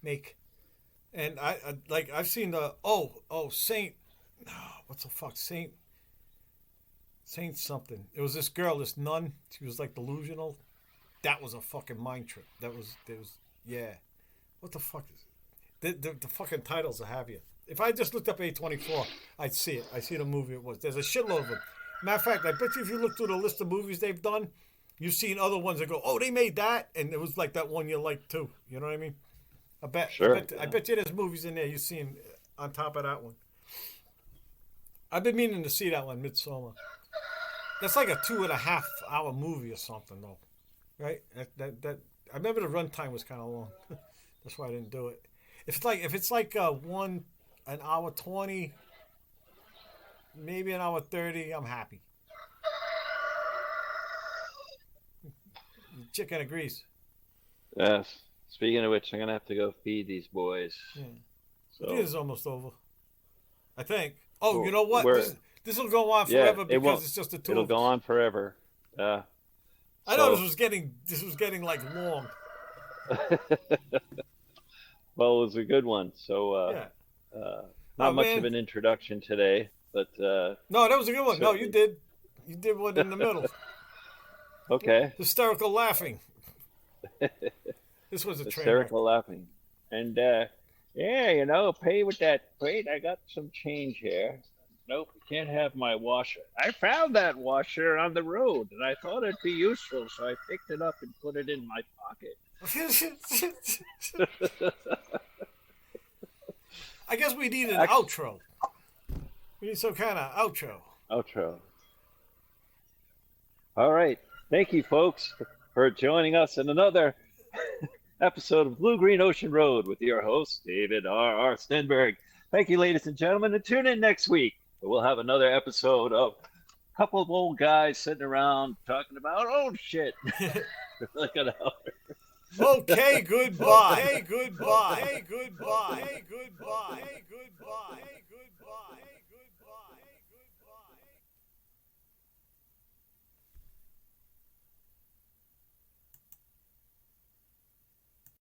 make. And I've seen the Saint, what's the fuck, Saint something. It was this girl, this nun. She was like delusional. That was a fucking mind trip. There was yeah. What the fuck is it? The fucking titles will have you. If I just looked up A24, I'd see it. I see the movie it was. There's a shitload of them. Matter of fact, I bet you if you look through the list of movies they've done, you've seen other ones that go, oh, they made that, and it was like that one you liked too. You know what I mean? I bet. Sure. I bet you there's movies in there you've seen on top of that one. I've been meaning to see that one, Midsommar. That's like a 2.5 hour movie or something, though, right? That I remember the runtime was kind of long. That's why I didn't do it. If it's like an hour 20. Maybe an hour 30, I'm happy. Chicken agrees. Yes. Speaking of which, I'm gonna have to go feed these boys. Yeah. So It is almost over. I think. Oh, Well, you know what? we're- This will go on Yeah, forever it because won't. it's just the two it'll of go us. on forever. I so- know this was getting like long. Well, it was a good one. So Yeah. not Oh, much man. of an introduction today, but No, that was a good one. No, So- you did. You did one in the middle. okay. Hysterical laughing. This was a train wreck. Hysterical laughing. And yeah, you know, pay with that. Wait, I got some change here. Nope, you can't have my washer. I found that washer on the road, and I thought it'd be useful, so I picked it up and put it in my pocket. I guess we need an outro. We need some kind of outro. Outro. All right. Thank you, folks, for joining us in another episode of Blue Green Ocean Road with your host, David R. Stenberg. Thank you, ladies and gentlemen, and tune in next week. We'll have another episode of a couple of old guys sitting around talking about old shit. Like an hour. Okay, goodbye. Hey, goodbye. Hey, goodbye. Hey, goodbye. Hey, goodbye. Hey, goodbye.